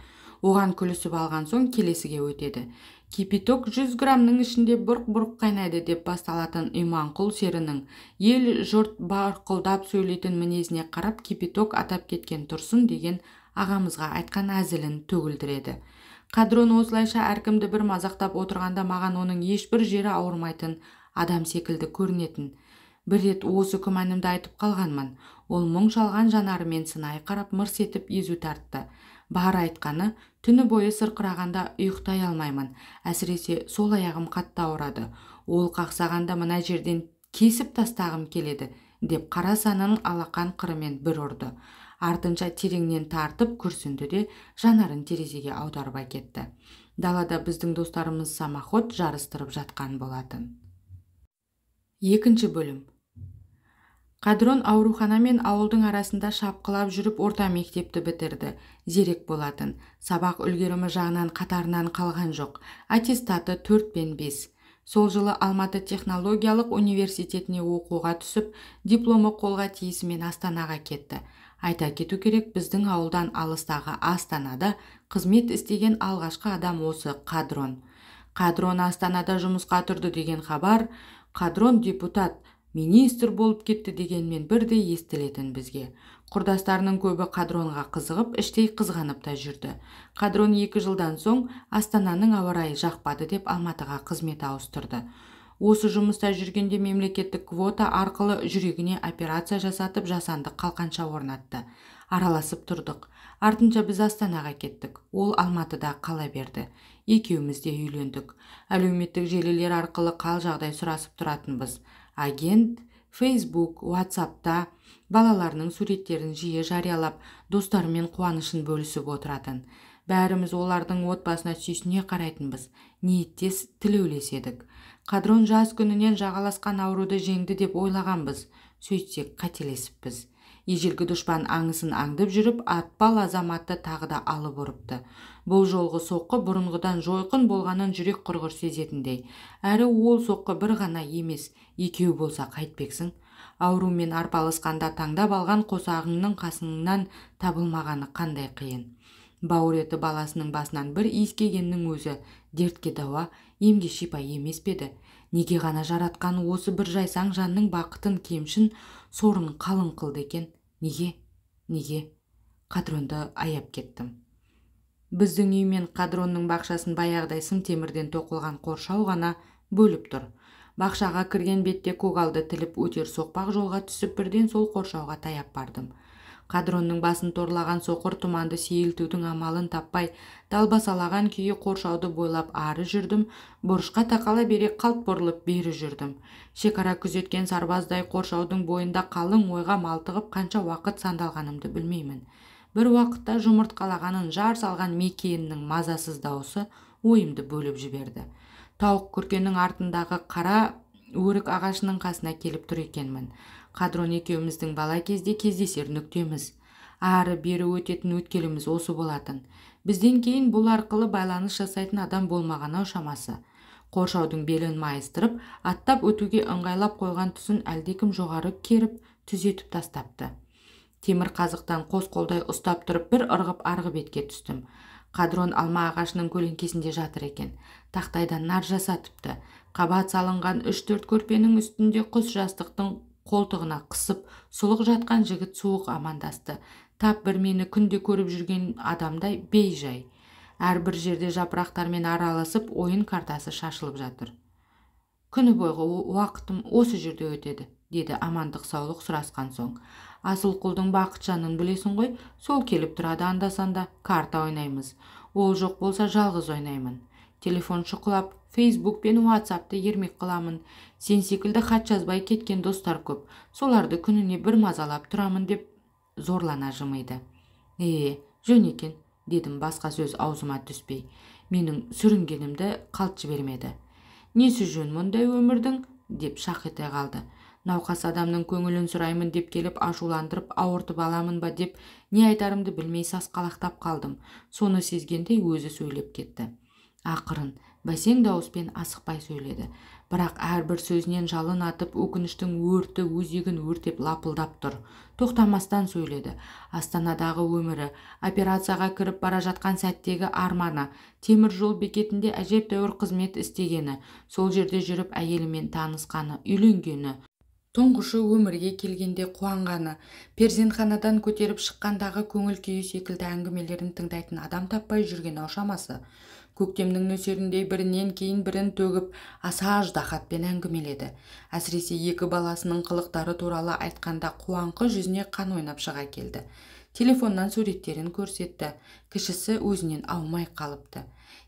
Оған күлісіп алған соң келесіге өтеді. Кипяток 100 грамның ішінде бұрқ-бұрқ қайнайды деп басталатын Иманқұл серінің ел жұрт барқылдап сөйлейтін мінезіне қарап кипяток атап кеткен Тұрсын деген ағамызға айтқан әзілін төгілдіреді. Қадрон осылайша әркімді бір мазақтап отырғанда маған оның ешбір жері ауырмайтын адам секілді көрінетін. Бір рет осы күмәнімді айтып қалғанмын. Ол мұң шалған жанарымен сынай қарап мырс етіп езу тартты. Бар айтқаны, түні бойы сырқырағанда ұйықтай алмаймын. Әсіресе сол аяғым қатты ауырады. Ол қақсағанда мына жерден кесіп тастағым келеді, деп қара санын алақан қырымен бір ұрды. Артынша тереңнен тартып күрсінді де жанарын терезеге аударып әкетті. Далада біздің достарымыз самоход жарыстырып жатқан болатын. Екінші бөлім. Қадрон аурухана мен ауылдың арасында шапқылап жүріп орта мектепті бітірді. Зерек болатын. Сабақ үлгерімі жағынан қатарынан қалған жоқ. Аттестаты 4 пен 5. Сол жылы Алматы технологиялық университетіне оқуға түсіп, дипломы қолға тиісімен Астанаға кетті. Айта кету керек, біздің ауылдан алыстағы Астанада қызмет істеген алғашқы адам осы Қадрон. Қадрон Астанада жұмысқа тұрды деген хабар, Қадрон депутат, министр болып кетті дегенмен бірдей естілетін бізге. Құрдастарының көбі Қадронға қызығып, іштей қызғанып та жүрді. Қадрон 2 жылдан соң Астананың ауа райы жақпады деп Алматыға қызмет ауыстырды. Осы жұмыста жүргенде мемлекеттік квота арқылы жүрегіне операция жасатып жасанды қалқанша орнатты. Араласып тұрдық. Артынша біз Астанаға кеттік. Ол Алматыда қала берді. Екеуміз де үйлендік. Әлеуметтік желілер арқылы қал жағдай сұрасып тұратынбыз. Агент Facebook, WhatsApp'та балаларының суреттерін жиі жариялап, достарымен қуанышын бөлісіп отыратын. Бәріміз олардың отбасына сүйсіне қарайтынбыз. Ниеттес тілеулес едік. Қадрон жас күнінен жағаласқан ауруды жеңді деп ойлағанбыз. Сөйтсек қателесіппіз. Ежелгі дұшпан аңысын аңдып жүріп, атпал азаматты тағы да алып ұрыпты. Бұл жолғы соққы бұрынғыдан жойқын болғанын жүрек құрғыр сезетіндей. Әрі ол соққы бір ғана емес, екеу болса қайтпексің. Аурумен арпалысқанда таңдап алған қосағыңның қасыңнан табылмағаны қандай қиын. Бауыр еті баласының басынан бір иіскегеннің өзі дертке дауа, емге шипа емес педі. Неге ғана жаратқан осы бір жайсаң жанның бақытын кемшін, сорын қалың қылды екен? Неге? Қадронды аяп кеттім. Біздің үй мен Қадронның бақшасын баяғыдай сым темірден тоқылған қоршау ғана бөліп тұр. Бақшаға кірген бетте көгалды тіліп өтер соқпақ жолға түсіп бірден сол қоршауға таяп бардым. Қадронның басын торлаған соқыр тұманды сейілтудің амалын таппай, далбасалаған күйі қоршауды бойлап ары жүрдім, бұрышқа тақала бере қалт бұрылып бері жүрдім. Шекара күзеткен сарбаздай қоршаудың бойында қалың ойға малтығып қанша уақыт сандалғанымды білмеймін. Бір уақытта жұмыртқалағанын жар салған мекиеннің мазасыз дауысы ойымды бөліп жіберді. Тауық күркенің артындағы қара өрік ағашының қасына келіп тұр екенмін. Қадрон екеуміздің бала кезде кездесер нүктеміз. Ары бері өтетін өткеліміз осы болатын. Бізден кейін бұл арқылы байланыс жасайтын адам болмаған-ау шамасы. Қоршаудың белін майыстырып, аттап өтуге ыңғайлап қойған тұсын әлдекім жоғары керіп, түзетіп тастапты. Темір қазықтан қос қолдай ұстап тұрып бір ырғып арғы бетке түстім. Қадрон алма ағашының көлеңкесінде жатыр екен. Тақтайдан нар жасатыпты. Қабат салынған 3-4 көрпенің үстінде құс жастықтың қолтығына қысып, сұлық жатқан жігіт суық амандасты. Тап бір мені күнде көріп жүрген адамдай бейжай. Әрбір жерде жапырақтармен араласып ойын картасы шашылып жатыр. Күні бойғы уақытым осы жерде өтеді, деді амандық саулық сұрасқан соң. Асыл құлдың Бақытжанын білесің ғой, сол келіп тұрады анда-санда, карта ойнаймыз. Ол жоқ болса жалғыз ойнаймын. Телефон шұқылап, Facebook пен WhatsApp'ты ермек қыламын. Сен секілді хат жазбай кеткен достар көп. Соларды күніне бір мазалап тұрамын деп зорлана жымиды. Жөн екен, дедім басқа сөз аузыма түспей. Менің сүрінгенімді қалт жібермеді. Несі жөн мұндай өмірдің, деп шақ ете қалды. Науқас адамның көңілін сұраймын деп келіп ашуландырып ауыртып аламын ба деп не айтарымды білмей сасқалақтап қалдым. Соны сезгендей өзі сөйлеп кетті. Ақырын, бәсең дауыспен асықпай сөйледі. Бірақ әрбір сөзінен жалын атып, өкініштің өрті өзегін өртеп лапылдап тұр. Тоқтамастан сөйледі. Астанадағы өмірі, операцияға кіріп бара жатқан сәттегі арманы, темір жол бекетінде әжептәуір қызмет істегені, сол жерде жүріп әйелімен танысқаны, үйленгені, тұңғышы өмірге келгенде қуанғаны, перзентханадан көтеріп шыққандағы көңіл күйі секілді әңгімелерін тыңдайтын адам таппай жүрген аушамасы. Көктемнің нөсеріндей бірінен кейін бірін төгіп, аса аждахатпен әңгімеледі. Әсіресе екі баласының қылықтары туралы айтқанда қуаңқы жүзіне қан ойнап шыға келді. Телефоннан суреттерін көрсетті. Кішісі өзінен аумай қалыпты.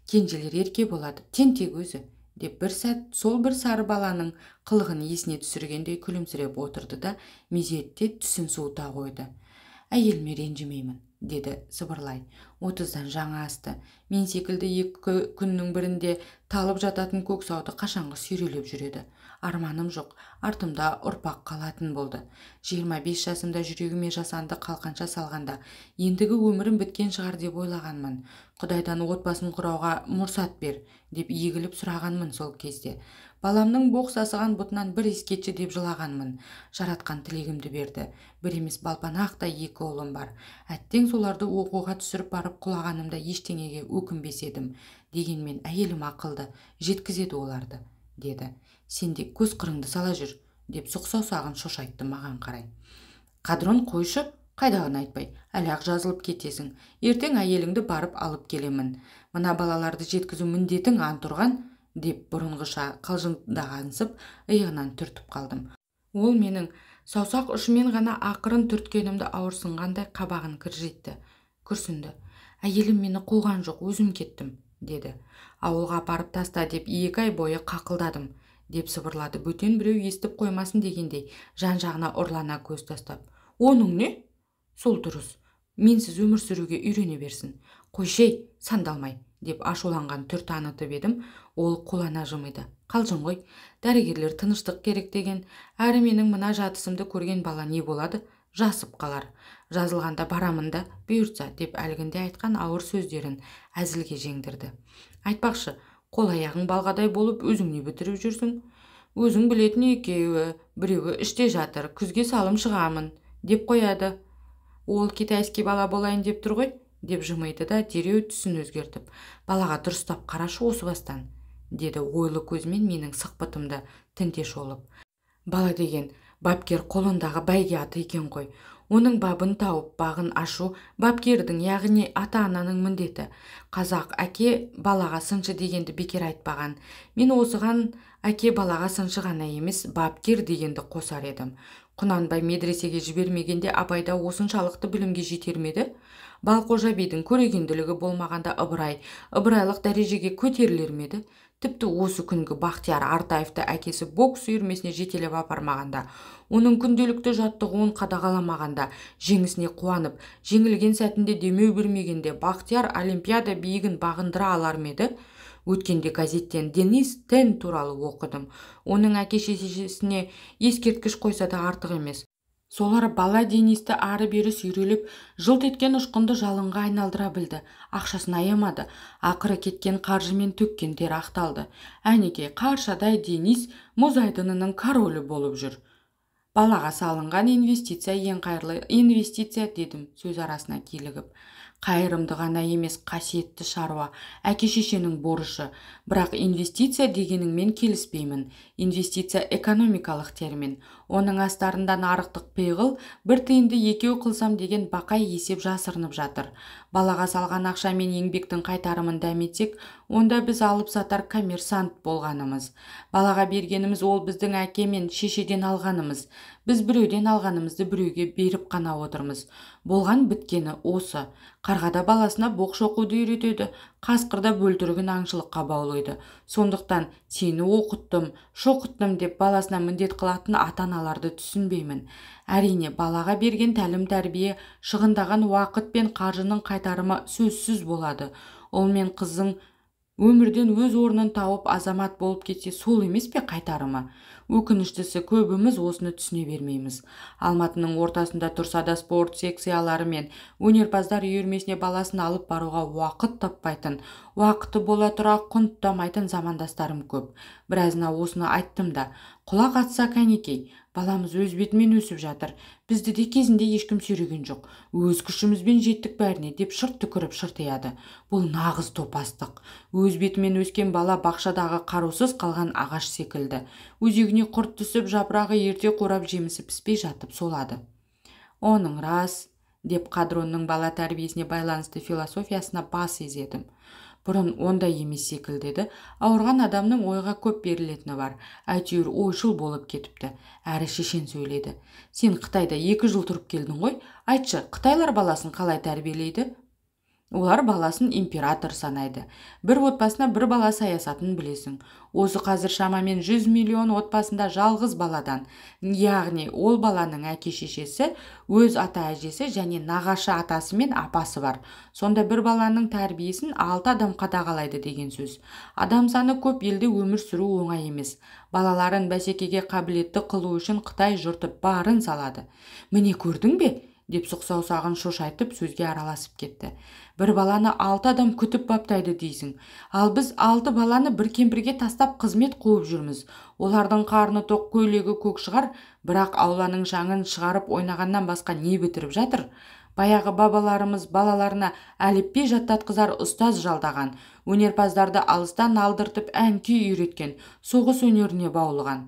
Кенжелер ерке болады, тентек өзі, деп бір сәт сол бір сары баланың қылығын есіне түсіргендей күлімсіреп отырды да мезетте түсін суыта қойды. Әйеліме ренжімеймін, деді сыбырлай. 30-дан жаңа асты. Мен секілді екі күннің бірінде талып жататын көксауды қашанғы сүйрелеп жүреді. Арманым жоқ, артымда ұрпақ қалатын болды. 25 жасымда жүрегіме жасанды қалқанша салғанда, ендігі өмірім біткен шығар деп ойлағанмын. Құдайдан отбасын құрауға мұрсат бер, деп егіліп сұрағанмын сол кезде. Баламның боқ сасыған бұтынан бір ескетші деп жылағанмын. Жаратқан тілегімді берді. Бір емес балпанақтай екі ұлым бар. Әттең соларды оқуға түсіріп барып құлағанымда ештеңеге өкінбес едім. Дегенмен әйелім ақылды, жеткізеді оларды, деді. Сен де көз қырыңды сала жүр, деп сұқ саусағын шошайтты маған қарай. Қадрон, қойшы, қайдағыны айтпай, әлі-ақ жазылып кетесің. Ертең әйеліңді барып алып келемін. Мына балаларды жеткізу міндетің ант ұрған, деп бұрынғыша қалжыңдағансып иығынан түртіп қалдым. Ол менің саусақ ұшымен ғана ақырын түрткенімді ауырсынғандай қабағын кіржитті. Күрсінді. Әйелім мені қуған жоқ, өзім кеттім, деді. Ауылға апарып таста деп 2 ай бойы қақылдадым, деп сыбырлады. Бөтен біреу естіп қоймасын дегендей жан-жағына ұрлана көз тастап. Оның не? Сол дұрыс. Менсіз өмір сүруге үйрене берсін. Қойшей, сандалмай, деп ашуланған түр танытып едім. Ол қолана жымиды. Қалжың ғой, дәрігерлер тыныштық керек деген. Әрі менің мына жатысымды көрген бала не болады? Жасып қалар. Жазылғанда барамын да, бұйыртса, деп әлгінде айтқан ауыр сөздерін әзілге жеңдірді. Айтпақшы, қол аяғың балғадай болып өзің не бітіріп жүрсің? Өзің білетін екеуі, біреуі іште жатыр, күзге салым шығамын, деп қояды. Ол китайский бала болайын деп тұр ғой, деп жымиды да дереу түсін өзгертіп. Балаға дұрыстап қарашы осы бастан, деді ойлы көзмен менің сықпытымды тінте шолып. Бала деген бапкер қолындағы бәйге аты екен ғой. Оның бабын тауып, бағын ашу бапкердің, яғни ата-ананың міндеті. Қазақ әке балаға сыншы дегенді бекер айтпаған. Мен осыған әке балаға сыншы ғана емес, бапкер дегенді қосар едім. Құнанбай медресеге жібермегенде Абайда осыншалықты білімге жетермеді? Балқожа бидің көрегенділігі болмағанда ыбырайлық дәрежеге көтерілер меді? Тіпті осы күнгі Бақтияр Артаевты әкесі бокс үйірмесіне жетелеп апармағанда, оның күнделікті жаттығуын қадағаламағанда, жеңісіне қуанып, жеңілген сәтінде демеу бермегенде Бақтияр Олимпиада биігін бағындыра алар ма? Өткенде газеттен Денис Тен туралы оқыдым. Оның әке-шешесіне ескерткіш қойса да артық емес. Солар бала Денисті ары-бері сүйрелеп, жылт еткен ұшқынды жалынға айналдыра білді. Ақшасын аямады. Ақыры кеткен қаржы мен төккен тері ақталды. Әнекей қаршадай Денис мұз айдынының королі болып жүр. Балаға салынған инвестиция ең қайырлы инвестиция, дедім сөз арасына килігіп. Қайырымды ғана емес, қасиетті шаруа, әке-шешенің борышы. Бірақ инвестиция дегеніңмен келіспеймін. Инвестиция экономикалық термин. Оның астарында нарықтық пиғыл, бір тиынды екеу қылсам деген бақай есеп жасырынып жатыр. Балаға салған ақша мен еңбектің қайтарымын дәметсек, онда біз алып сатар коммерсант болғанымыз. Балаға бергеніміз ол біздің әке мен шешеден алғанымыз. Біз біреуден алғанымызды біреуге беріп қана отырмыз. Болған біткені осы. Қарғада баласына боқ шоқуды үйретеді, қасқырда бөлтірігін аңшылыққа баулайды. Сондықтан сені оқыттым, шоқыттым деп баласына міндет қылатын ата-аналарды түсінбеймін. Әрине, балаға берген тәлім тәрбие, шығындаған уақыт пен қаржының қайтарымы сөзсіз болады. Ол мен қызың өмірден өз орнын тауып азамат болып кетсе, сол емес пе қайтарымы? Өкініштісі, көбіміз осыны түсіне бермейміз. Алматының ортасында тұрса да спорт секциялары мен өнерпаздар үйірмесіне баласын алып баруға уақыт таппайтын, уақыты бола тұра құнттамайтын замандастарым көп. Біразына осыны айттым да, құлақ атса кәнекей, баламыз өз бетімен өсіп жатыр. Бізді де кезінде ешкім сүйреген жоқ. Өз күшімізбен жеттік бәріне деп шырт түкіріп шыртияды. Бұл нағыз топастық. Өз бетімен өскен бала бақшадағы қарусыз қалған ағаш секілді. Өзегіне құрт түсіп, жапырағы ерте қурап, жемісі піспей жатып солады. Оның рас, деп Қадронның бала тәрбиесіне байланысты философиясына бас изедім. Бұрын ондай емес секілді еді. Ауырған адамның ойға көп берілетіні бар. Әйтеуір ойшыл болып кетіпті. Әрі шешен сөйледі. Сен Қытайда 2 жыл тұрып келдің ғой. Айтшы, Қытайлар баласын қалай тәрбиелейді? Олар баласын император санайды. Бір отбасына бір бала саясатын білесің. Осы қазір шамамен 100 миллион отбасында жалғыз баладан, яғни ол баланың әке-шешесі, өз ата-әжесі және нағашы атасы мен апасы бар. Сонда бір баланың тәрбиесін 6 адам қадағалайды деген сөз. Адам саны көп елде өмір сүру оңай емес. Балаларын бәсекеге қабілетті қылу үшін Қытай жұрты барын салады. Міне көрдің бе? Деп сұқ-саусағын шошайтып сөзге араласып кетті. Бір баланы 6 адам күтіп баптайды дейсің. Ал біз 6 баланы бір кемпірге тастап қызмет қуып жүрміз. Олардың қарны тоқ, көйлегі көк шығар, бірақ ауланың шаңын шығарып ойнағаннан басқа не бітіріп жатыр? Баяғы бабаларымыз балаларына әліппе жаттатқызар ұстаз жалдаған, өнерпаздарды алыстан алдыртып ән күй үйреткен, соғыс өнеріне баулыған.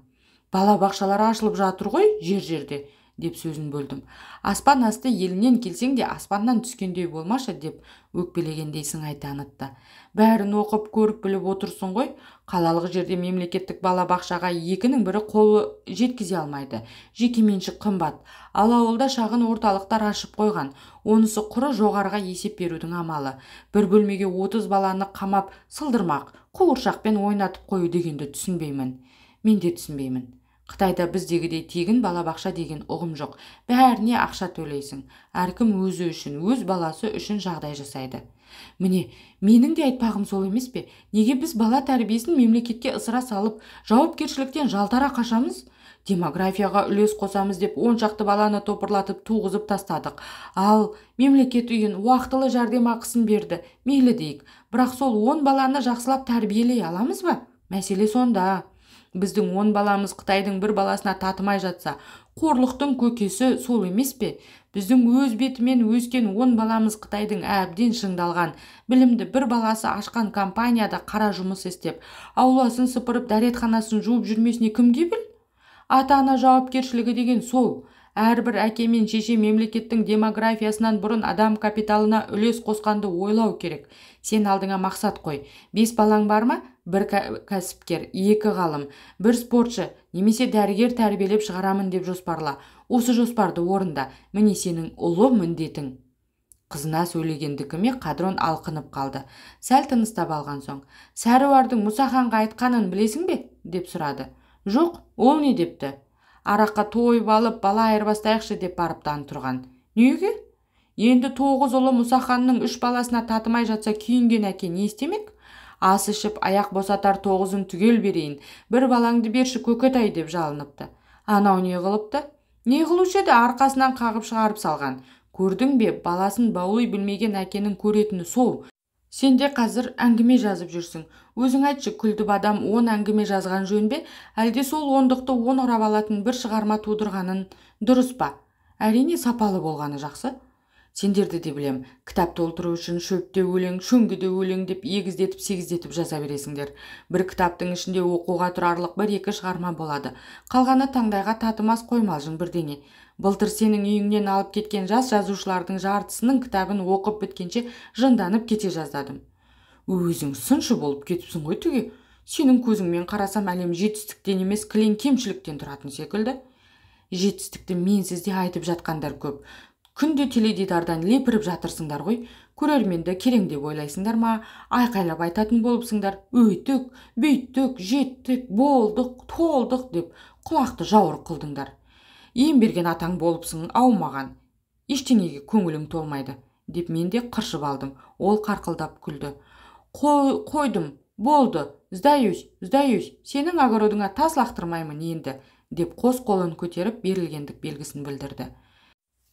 Бала бақшалары ашылып жатыр ғой жер-жерде, деп сөзін бөлдім. Аспан асты елінен келсең де аспаннан түскендей болмашы, деп өкпелегендей сыңай танытты. Бәрін оқып көріп біліп отырсын ғой. Қалалық жерде мемлекеттік бала бақшаға 2-ның бірі қолы жеткізе алмайды. Жекеменшік қымбат. Ал ауылда шағын орталықтар ашып қойған. Онысы құры жоғарыға есеп берудің амалы. Бір бөлмеге 30 баланы қамап сылдырмақ, қуыршақпен ойнатып қою дегенді түсінбеймін. Мен де түсінбеймін. Қытайда біздегідей тегін балабақша деген ұғым жоқ. Бәріне ақша төлейсің. Әркім өзі үшін, өз баласы үшін жағдай жасайды. Міне, менің де айтпағым сол емес пе? Неге біз бала тәрбиесін мемлекетке ысыра салып, жауапкершіліктен жалтара қашамыз? Демографияға үлес қосамыз деп 10 шақты баланы топырлатып туғызып тастадық. Ал мемлекет үйін уақытылы жәрдемақысын берді. Мейлі дейік. Бірақ сол 10 баланы жақсылап тәрбиелей аламыз ба? Мәселе сонда. Біздің 10 баламыз Қытайдың бір баласына татымай жатса, қорлықтың көкесі сол емес пе? Біздің өз бетімен өскен 10 баламыз Қытайдың әбден шыңдалған, білімді бір баласы ашқан компанияда қара жұмыс істеп, ауласын сыпырып, дәретханасын жуып жүрмесіне кімге біл? Ата-ана жауапкершілігі деген сол. Әрбір әке мен шеше мемлекеттің демографиясынан бұрын адам капиталына үлес қосқанды ойлау керек. Сен алдыңа мақсат қой. 5 балаң бар ма? 1 кәсіпкер, 2 ғалым, 1 спортшы, немесе дәрігер тәрбиелеп шығарамын деп жоспарла. Осы жоспарды орында. Міне сенің ұлы міндетің. Қызына сөйлегендікіме Қадрон алқынып қалды. Сәл тыныстап алған соң, Сәруардың Мұсаханға айтқанын білесің бе? Деп сұрады. Жоқ, ол не депті? Араққа тойып алып, бала айырбастайықшы деп барыптан тұрған. Неге? Енді 9 ұлы Мұсаханның 3 баласына татымай жатса күйінген әке не істемек? Ас ішіп, аяқ босатар 9-ын түгел берейін. 1 балаңды берші көкетай деп жалыныпты. Анау не қылыпты? Не қылушы еді, арқасынан қағып шығарып салған. Көрдің бе, баласын баулай білмеген әкенің көретіні сол. Сен де қазір әңгіме жазып жүрсің. Өзің айтшы, күлдіп адам 10 әңгіме жазған жөн бе, әлде сол 10-дықты 10 ұрап алатын бір шығарма тудырғанын дұрыс па? Әрине сапалы болғаны жақсы. Сендерді де білем, кітап толтыру үшін шөпте өлең, шөңгеде өлең деп егіздетіп, сегіздетіп жаза бересіңдер. Бір кітаптың ішінде оқуға тұрарлық 1-2 шығарма болады. Қалғаны таңдайға татымас қоймалжың бірдеңе. Былтыр сенің үйіңнен алып кеткен жас жазушылардың жартысының кітабын оқып біткенше жынданып кете жаздадым. Өзің сыншы болып кетіпсің ғой түге. Сенің көзіңмен қарасам әлем жетістіктен емес кілең кемшіліктен тұратын секілді. Жетістікті менсіз де айтып жатқандар көп. Күнде теледидардан лепіріп жатырсыңдар ғой. Көрерменді керең деп ойлайсыңдар ма? Айқайлап айтатын болыпсыңдар. Өйтік, бүйттік, жеттік, болдық, толдық деп құлақты жауыр қылдыңдар. Ем берген атаң болыпсың аумаған. Ештеңеге көңілің толмайды деп мен де қыршып алдым. Ол қарқылдап күлді. Қойдым, болды, сдаюсь, сенің огородыңа тас лақтырмаймын енді деп қос қолын көтеріп берілгендік белгісін білдірді.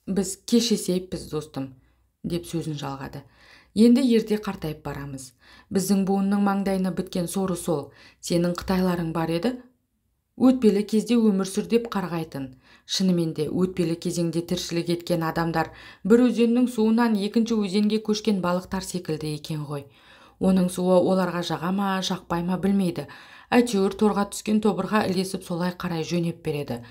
Біз кеш есейіппіз, достым, деп сөзін жалғады. Енді ерте қартайып барамыз. Біздің буынның маңдайына біткен соры сол. Сенің қытайларың бар еді? Өтпелі кезде өмір сүр деп қарғайтын. Шынымен де өтпелі кезеңде тіршілік еткен адамдар бір өзеннің суынан екінші өзенге көшкен балықтар секілді екен ғой. Оның суы оларға жаға ма, жақпай ма білмейді. Әйтеуір торға түскен тобырға ілесіп солай қарай жөнеп береді.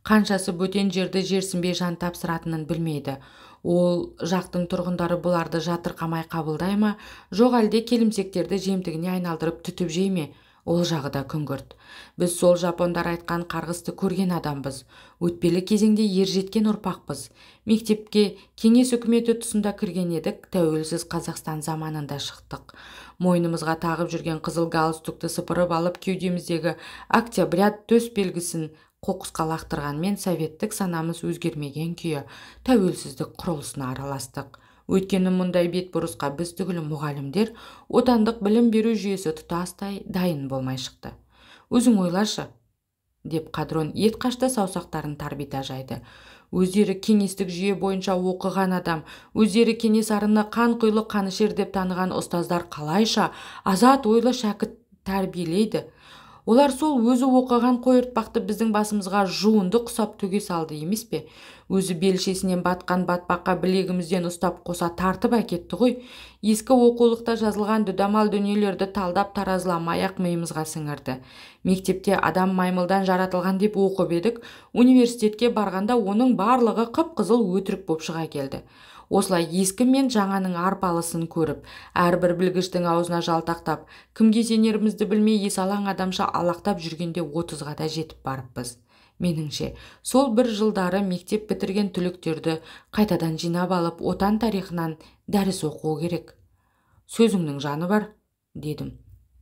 Қаншасы бөтен жерді жерсінбей жан тапсыратынын білмейді. Ол жақтың тұрғындары бұларды жатырқамай қабылдай ма, жоқ әлде келімсектерді жемтігіне айналдырып түтіп жей ме? Ол жағы да күңгірт. Біз сол жапондар айтқан қарғысты көрген адамбыз. Өтпелі кезеңде ержеткен ұрпақпыз. Мектепке кеңес үкіметі тұсында кірген едік, тәуелсіз Қазақстан заманында шықтық. Мойнымызға тағып жүрген қызыл галстукты сыпырып алып кеудеміздегі октябрят төс белгісін қоқысқа лақтырғанмен советтік санамыз өзгермеген күйі тәуелсіздік құрылысына араластық. Өйткені мұндай бетбұрысқа біз түгілі мұғалімдер отандық білім беру жүйесі тұтастай дайын болмай шықты. Өзің ойлашы, деп Қадрон ет қашты саусақтарын тарбита жайды. Өздері кеңестік жүйе бойынша оқыған адам, өздері Кенесарыны қан құйлы қанішер деп таныған ұстаздар қалайша азат ойлы шәкірт тәрбиелейді? Олар сол өзі оқыған қойыртпақты біздің басымызға жуынды құсап төге салды емес пе? Өзі белшесінен батқан батпаққа білегімізден ұстап қоса тартып әкетті ғой. Ескі оқулықта жазылған дүдамал дүниелерді талдап таразыламай-ақ миымызға сіңірді. Мектепте адам маймылдан жаратылған деп оқып едік, университетке барғанда оның барлығы қып-қызыл өтірік боп шыға келді. Осылай ескі мен жаңаның арпалысын көріп, әрбір білгіштің аузына жалтақтап, кімге сенерімізді білмей есалаң адамша алақтап жүргенде 30-ға да жетіп барыппыз. Меніңше, сол бір жылдары мектеп бітірген түлектерді қайтадан жинап алып, отан тарихынан дәріс оқу керек. Сөзіңнің жаны бар, дедім.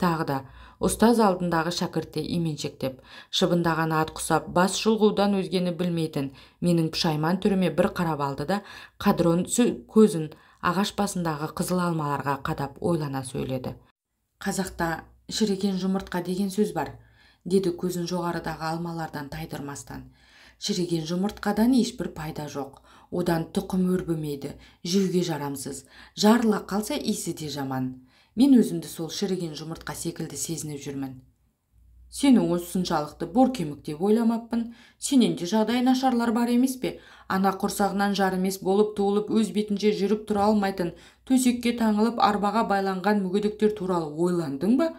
Тағы да, ұстаз алдындағы шәкіртте именшектеп, шыбындаған ат құсап, бас шұлғудан өзгені білмейтін менің пұшайман түріме бір қарап алды да, Қадрон көзін ағаш басындағы қызыл алмаларға қадап ойлана сөйледі. Қазақта шіріген жұмыртқа деген сөз бар, деді көзін жоғарыдағы алмалардан тайдырмастан. Шіріген жұмыртқадан ешбір пайда жоқ. Одан тұқым өрбімейді, жеуге жарамсыз. Жарыла қалса иісі де жаман. Мен өзімді сол шіріген жұмыртқа секілді сезініп жүрмін. Сені осыншалықты боркемік деп ойламаппын. Сенен де жағдай нашарлар бар емес пе? Ана құрсағынан жар емес болып туылып өз бетінше жүріп тұра алмайтын, төсекке таңылып арбаға байланған мүгедектер туралы ойландың ба?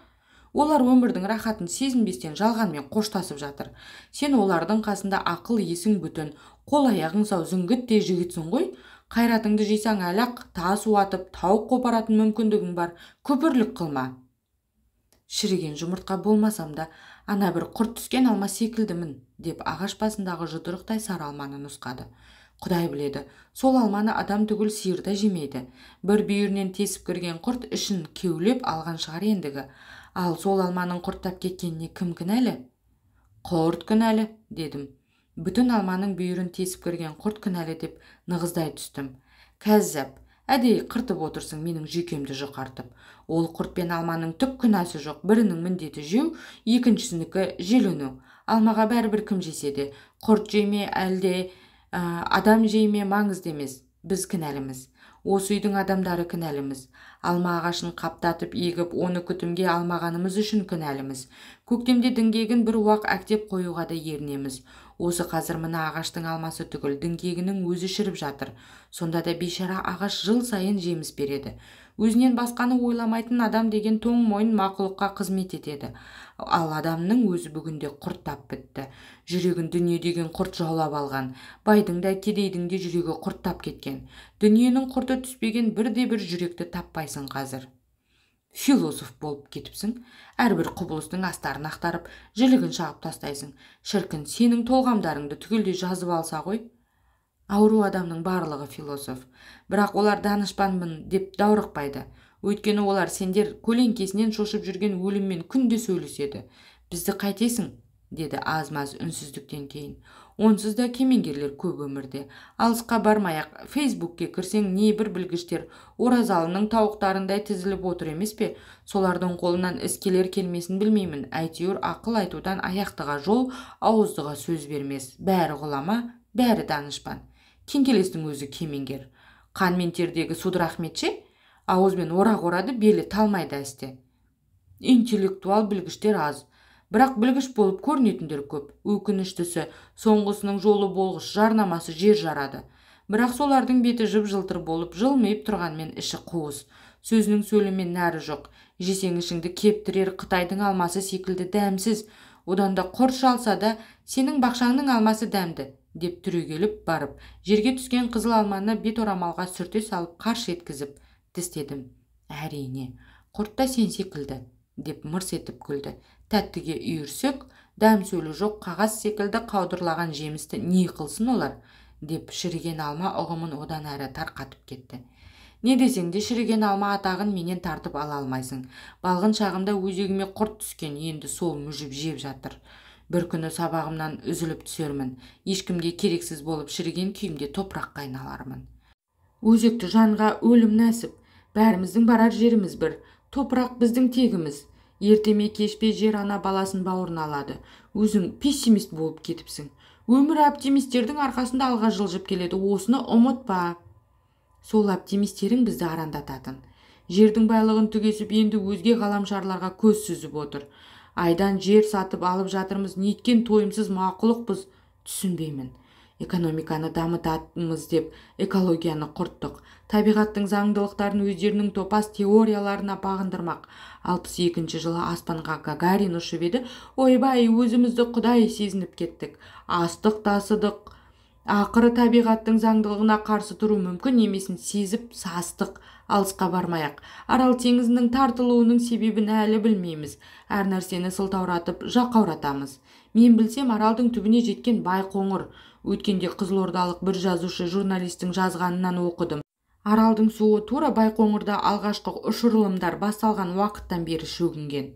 Олар өмірдің рахатын сезінбестен жалғанмен қоштасып жатыр. Сен олардың қасында ақыл есің бүтін, қол аяғың сау зіңгіттей жігітсің ғой. Қайратыңды жисаң әлақ, тас уатып, тауық қопаратын мүмкіндігің бар. Көпірлік қылма. Шіріген жұмыртқа болмасам да, ана бір құрт түскен алма секілдімін, деп ағаш басындағы жұдырықтай сары алманы нұсқады. Құдай біледі, сол алманы адам түгіл сиыр да жемейді. Бір бүйірінен тесіп кірген құрт ішін кеулеп алған шығар ендігі. Ал сол алманың құрттап кеткеніне кім кінәлі? Құрт кінәлі, дедім. Бүтін алманың бүйірін тесіп кірген құрт кінәлі деп нығыздай түстім. Кәззап, әдейі қыртып отырсың менің жүйкемді жұқартып. Ол құрт пен алманың түк күнәсі жоқ. Бірінің міндеті жеу, екіншісінікі желену. Алмаға бәрібір кім жесе де, құрт жеме әлде адам жейме маңызды емес. Біз кінәліміз. Осы үйдің адамдары кінәліміз. Алма ағашын қаптатып егіп, оны күтімге алмағанымыз үшін кінәліміз. Көктемде діңгегін бір уақ әктеп қоюға да ерінеміз. Осы қазір мына ағаштың алмасы түгіл, діңгегінің өзі шіріп жатыр. Сонда да бейшара ағаш жыл сайын жеміс береді. Өзінен басқаны ойламайтын адам деген тоң мойын мақұлыққа қызмет етеді. Ал адамның өзі бүгінде құрттап бітті. Жүрегін дүние деген құрт жаулап алған. Байдың да кедейдің де жүрегі құрттап кеткен. Дүниенің құрты түспеген бірде-бір жүректі таппайсың қазір. Философ болып кетіпсің. Әрбір құбылыстың астарын ақтарып, жілігін шағып тастайсың. Шіркін, сенің толғамдарыңды түгелдей жазып алса ғой. Ауру адамның барлығы философ. Бірақ олар данышпанмын деп даурықпайды. Өйткені олар сендер көлеңкесінен шошып жүрген өліммен күнде сөйлеседі. Бізді қайтесің? Деді аз-маз үнсіздіктен кейін. Онсыз да кемеңгерлер көп өмірде. Алысқа бармай-ақ Фейсбукке кірсең небір білгіштер Оразалының тауықтарындай тізіліп отыр емес пе? Солардың қолынан іс келер келмесін білмеймін. Әйтеуір ақыл айтудан аяқтыға жол, ауыздыға сөз бермес. Бәрі ғұлама, бәрі данышпан. Кеңкелестің өзі кемеңгер. Қан мен тердегі Судыр Ахмет ше? Ауызбен орақ орады, белі талмайды әсте. Интеллектуал білгіштер аз. Бірақ білгіш болып көрінетіндер көп. Өкініштісі, соңғысының жолы болғыш, жарнамасы жер жарады. Бірақ солардың беті жып-жылтыр болып, жылмайып тұрғанмен іші қуыс. Сөзінің сөйлемен нәрі жоқ. Жесең ішіңді кептірер Қытайдың алмасы секілді дәмсіз. Одан да құрт алса да, сенің бақшаңның алмасы дәмді, деп түрегеліп барып, жерге түскен қызыл алманы бет орамалға сүрте салып қарш еткізіп тістедім. Әрине, құрт та сен секілді, деп мырс етіп күлді. Тәттіге үйірсек, дәм сөйлі жоқ қағаз секілді қаудырлаған жемісті не қылсын олар, деп шіріген алма ұғымын одан әрі тарқатып кетті. Не десең де шіріген алма атағын менен тартып ала алмайсың. Балғын шағымда өзегіме құрт түскен, енді сол мүжіп жеп жатыр. Бір күні сабағымнан үзіліп түсермін. Ешкімге керексіз болып шіріген күйімде топыраққа айналармын. Өзекті жанға өлім нәсіп. Бәріміздің барар жеріміз бір. Топырақ біздің тегіміз. Ертеме кешпе жер ана баласын бауырына алады. Өзің пессимист болып кетіпсің. Өмір оптимистердің арқасында алға жылжып келеді. Осыны ұмытпа. Сол оптимистерің бізді арандататын. Жердің байлығын түгесіп, енді өзге ғаламшарларға көз сүзіп отыр. Айдан жер сатып алып жатырмыз, неткен тойымсыз мақұлықпыз, түсінбеймін. Экономиканы дамытатымыз деп экологияны құрттық. Табиғаттың заңдылықтарын өздерінің топас теорияларына бағындырмақ. 62-ші жылы аспанға Гагарин ұшып еді. Ойбай, өзімізді құдай сезініп кеттік. Астық тасыдық. Ақыры табиғаттың заңдылығына қарсы тұру мүмкін емесін сезіп састық. Алысқа бармайық. Арал теңізінің тартылуының себебін әлі білмейміз. Әр нәрсені сылтауратып, жақауратамыз. Мен білсем, аралдың түбіне жеткен Байқоңыр. Өткенде қызылордалық бір жазушы журналистің жазғанынан оқыдым. Аралдың суы тура Байқоңырда алғашқы ұшырылымдар басталған уақыттан бері шөгінген.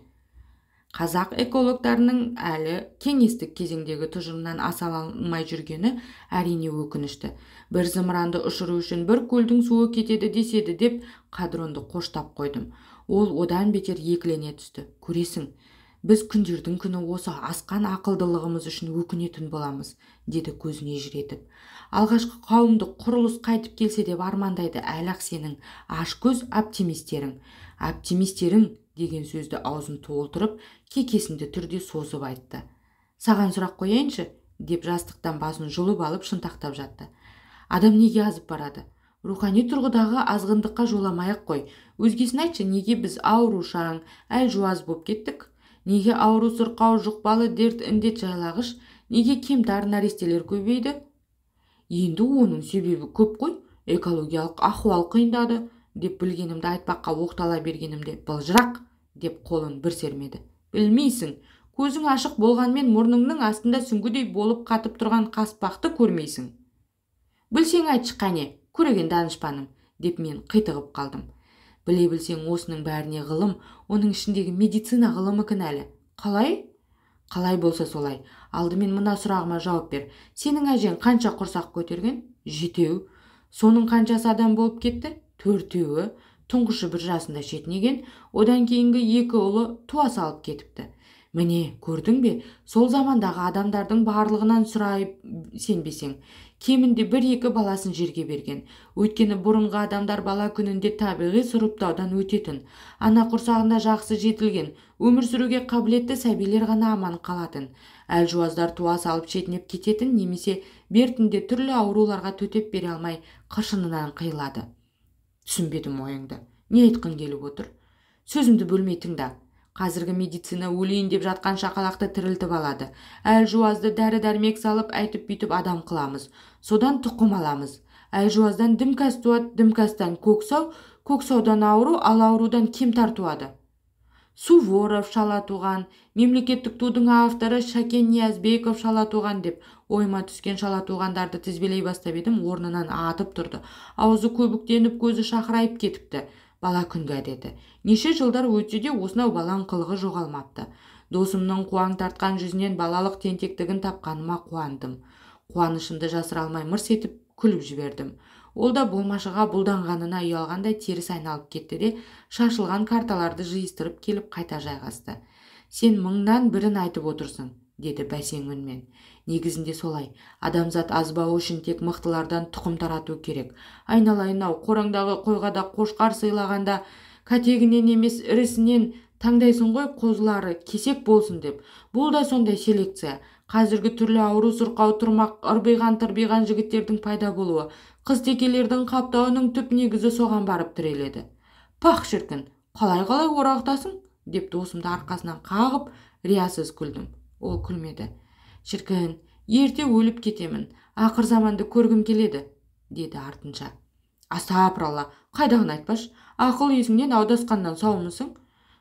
Қазақ экологтарының әлі кеңестік кезеңдегі тұжырымнан аса алмай жүргені әрине өкінішті. Бір зымыранды ұшыру үшін бір көлдің суы кетеді деседі деп қадронды қоштап қойдым. Ол одан бетер екілене түсті. Көресің, біз күндердің күні осы асқан ақылдылығымыз үшін өкінетін боламыз, деді көзіне ежіретіп. Алғашқы қауымдық құрылыс қайтып келсе деп армандайды әлақ сенің ашкөз оптимистерің. Оптимистерің деген сөзді аузын толтырып, кекесінді түрде созып айтты. Саған сұрақ қояйыншы, деп жастықтан басын жұлып алып шынтақтап жатты. Адам неге азып барады? Рухани тұрғыдағы азғындыққа жоламай-ақ қой. Өзгесін айтшы, неге біз аурушаң, әлжуаз боп кеттік? Неге ауру сырқау, жұқпалы дерт, індет жайлағыш? Неге кемтар нәрестелер көбейді? Енді оның себебі көп қой. Экологиялық ахуал қиындады, деп білгенімді айтпаққа оқтала бергенімде былжырақ, деп қолын бір сермеді. Білмейсің, көзің ашық болғанмен мұрныңның астында сүңгідей болып қатып тұрған қаспақты көрмейсің. Білсең айтшы қане, көреген данышпаным, деп мен қитығып қалдым. Біле білсең осының бәріне ғылым, оның ішіндегі медицина ғылымы кінәлі. Қалай? Қалай болса солай. Алдымен мына сұрағыма жауап бер. Сенің әжең қанша құрсақ көтерген? 7. Соның қаншасы адам болып кетті? 4. Тұңғышы бір жасында шетінеген, одан кейінгі 2 ұлы туа салып кетіпті. Міне, көрдің бе, сол замандағы адамдардың барлығынан сұрайып сенбесең, кемінде 1-2 баласын жерге берген. Өйткені бұрынғы адамдар бала күнінде табиғи сұрыптаудан өтетін, ана құрсағында жақсы жетілген, өмір сүруге қабілетті сәбилер ғана аман қалатын. Әлжуаздар туа салып шетінеп кететін немесе бертінде түрлі ауруларға төтеп бере алмай қыршынынан қиылады. Түсінбедім ойыңды. Не айтқың келіп отыр? Сөзімді бөлмей тыңда. Қазіргі медицина өлейін деп жатқан шақалақты тірілтіп алады. Әлжуазды дәрі-дәрмек салып айтып бүйтіп адам қыламыз. Содан тұқым аламыз. Әлжуаздан дімкәс туады, дімкәстан көксау, көксаудан ауру, ал аурудан кемтар туады. Суворов шала туған, мемлекеттік тудың авторы Шәкен Ниязбеков шала туған деп ойыма түскен шала туғандарды тізбелей бастап едім, орнынан атып тұрды. Аузы көбіктеніп, көзі шақырайып кетіпті. Бала күнгі әдеті. Неше жылдар өтсе де осынау балаң қылығы жоғалмапты. Досымның қуаң тартқан жүзінен балалық тентектігін тапқаныма қуандым. Қуанышымды жасыра алмай мырс етіп күліп жібердім. Ол да болмашыға бұлданғанына ұялғандай теріс айналып кетті де шашылған карталарды жиыстырып келіп қайта жайғасты. Сен мыңнан бірін айтып отырсың, деді бәсең үнмен. Негізінде солай. Адамзат азбауы үшін тек мықтылардан тұқым тарату керек. Айналайын-ау, қораңдағы қойға да қошқар сыйлағанда кәтегінен емес ірісінен таңдайсың ғой, қозылары кесек болсын деп. Бұл да сондай селекция. Қазіргі түрлі ауру сұрқау тұрмақ, ырбиған жігіттердің пайда болуы, қыз-текелердің қаптауының түп негізі соған барып тіреледі. Пақ шіркін, қалай орақтасың? Деп досымды арқасынан қағып, риясыз күлдім. Ол күлмеді. Шіркін, ерте өліп кетемін, ақыр заманды көргім келеді, деді артынша. Астапыралла, қайдағын айтпаш, ақыл есіңнен аудасқаннан саумысың?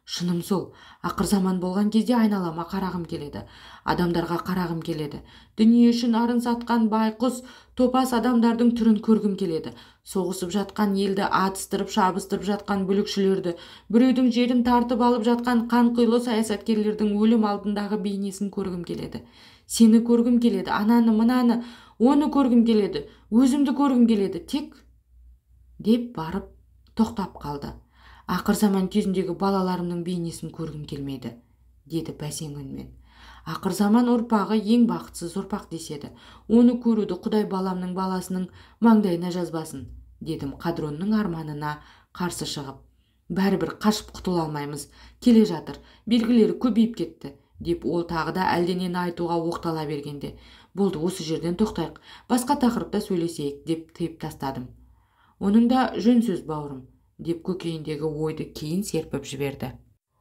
Шыным сол, ақыр заман болған кезде айналама қарағым келеді, адамдарға қарағым келеді. Дүние үшін арын сатқан байқұс, топас адамдардың түрін көргім келеді. Соғысып жатқан елді атыстырып, шабыстырып жатқан бүлікшілерді, біреудің жерін тартып алып жатқан қанқұйлы саясаткерлердің өлім алдындағы бейнесін көргім келеді. Сені көргім келеді, ананы, мынаны, оны көргім келеді, өзімді көргім келеді, тек деп барып тоқтап қалды. Ақыр заман кезіндегі балаларымның бейнесін көргім келмеді, деді бәсең үнмен. Ақыр заман ұрпағы ең бақытсыз ұрпақ деседі. Оны көруді Құдай баламның баласының маңдайына жазбасын, дедім қадронның арманына қарсы шығып. Бәрібір қашып құтыла алмаймыз, келе жатыр, белгілері көбейіп кетті, деп ол тағы да әлденені айтуға оқтала бергенде. Болды, осы жерден тоқтайық, басқа тақырыпта сөйлесейік, деп тыйып тастадым. Оның да жөн сөз бауырым, деп көкейіндегі ойды кейін серпіп жіберді.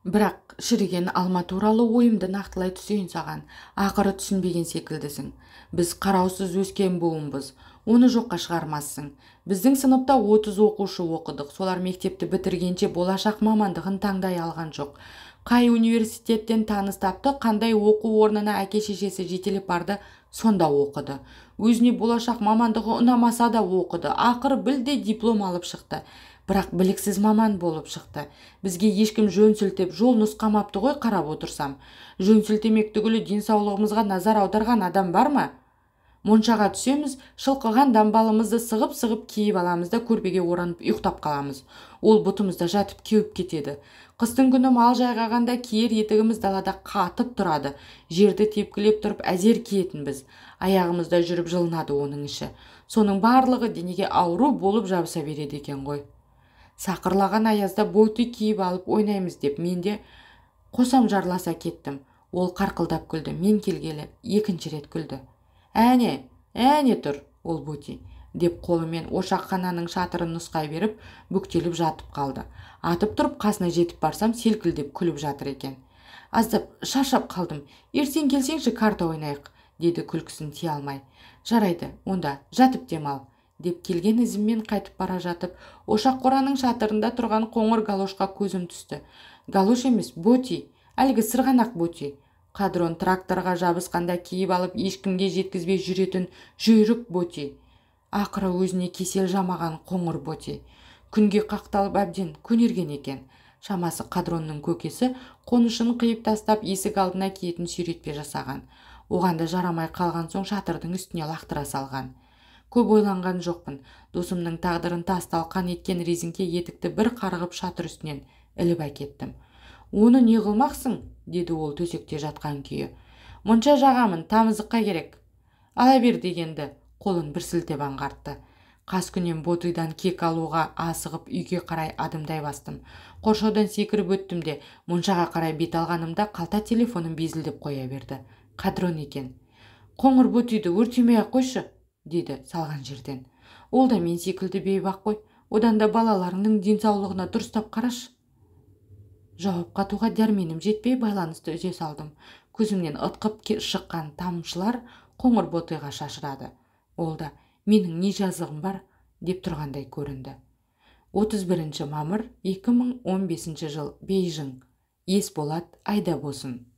Бірақ шіріген алма туралы ойымды нақтылай түсейін саған. Ақыры түсінбеген секілдісің. Біз қараусыз өскен буынбыз, оны жоққа шығармассың. Біздің сыныпта 30 оқушы оқыдық. Солар мектепті бітіргенше болашақ мамандығын таңдай алған жоқ. Қай университеттен таныс тапты, қандай оқу орнына әке-шешесі жетелеп барды, сонда оқыды. Өзіне болашақ мамандығы ұнамаса да оқыды. Ақыры білде диплом алып шықты. Бірақ біліксіз маман болып шықты. Бізге ешкім жөн сілтеп, жол нұсқамапты ғой қарап отырсам. Жөн сілтемек түгілі денсаулығымызға назар аударған адам бар ма? Моншаға түсеміз, шылқыған дамбалымызды сығып-сығып киіп аламыз да көрпеге оранып ұйықтап қаламыз. Ол бұтымызда жатып кеуіп кетеді. Қыстың күні мал жайғағанда киер етігіміз далада қатып тұрады. Жерді тепкілеп тұрып әзер киетінбіз. Аяғымызда жүріп жылынады оның іші. Соның барлығы денеге ауру болып жабыса береді екен ғой. Сақырлаған аязда боты киіп алып ойнаймыз деп мен де қосам жарласа кеттім. Ол қарқылдап күлді. Мен келгелі екінші рет күлді. Әне тұр, ол боти, деп қолымен ошақхананың шатырын нұсқай беріп, бүктеліп жатып қалды. Атып тұрып қасына жетіп барсам, селкілдеп күліп жатыр екен. Аздап шаршап қалдым. Ертең келсеңші карта ойнайық, деді күлкісін тия алмай. Жарайды, онда жатып демал, деп келген ізіммен қайтып бара жатып, ошақ қораның шатырында тұрған қоңыр галошқа көзім түсті. Галош емес, боти, әлгі сырғанақ боти. Қадрон тракторға жабысқанда киіп алып ешкімге жеткізбей жүретін жүйрік боти. Ақыры өзіне кесел жамаған қоңыр боти. Күнге қақталып әбден көнерген екен. Шамасы Қадронның көкесі қонышын қиып тастап есік алдына киетін сүйретпе жасаған. Оған да жарамай қалған соң шатырдың үстіне лақтыра салған. Көп ойланған жоқпын. Досымның тағдырын тас-талқан еткен резеңке етікті бір қарғып шатыр үстінен іліп әкеттім. Оны не қылмақсың? Деді ол төсекте жатқан күйі. Мұнша жағамын, тамызыққа керек. Ала бер дегенді. Қолын бір сілтеп аңғартты. Қаскүнем ботыйдан кек алуға асығып үйге қарай адымдай бастым. Қоршаудан секіріп өттім де, моншаға қарай бет алғанымда қалта телефоным безілдеп қоя берді. Қадрон екен. «Қоңыр ботыйды өртемей ақ қойшы», деді салған жерден. «Ол да мен секілді бейбақ қой. Одан да балаларыңның денсаулығына дұрыстап қарашы». Жауап қатуға дәрменім жетпей байланысты үзе салдым. Көзімнен ытқып шыққан тамшылар қоңыр ботыйға шашырады. Ол да «менің не жазығым бар» деп тұрғандай көрінді. 31 мамыр 2015 жыл, Бейжің. Есболат Айдабосын.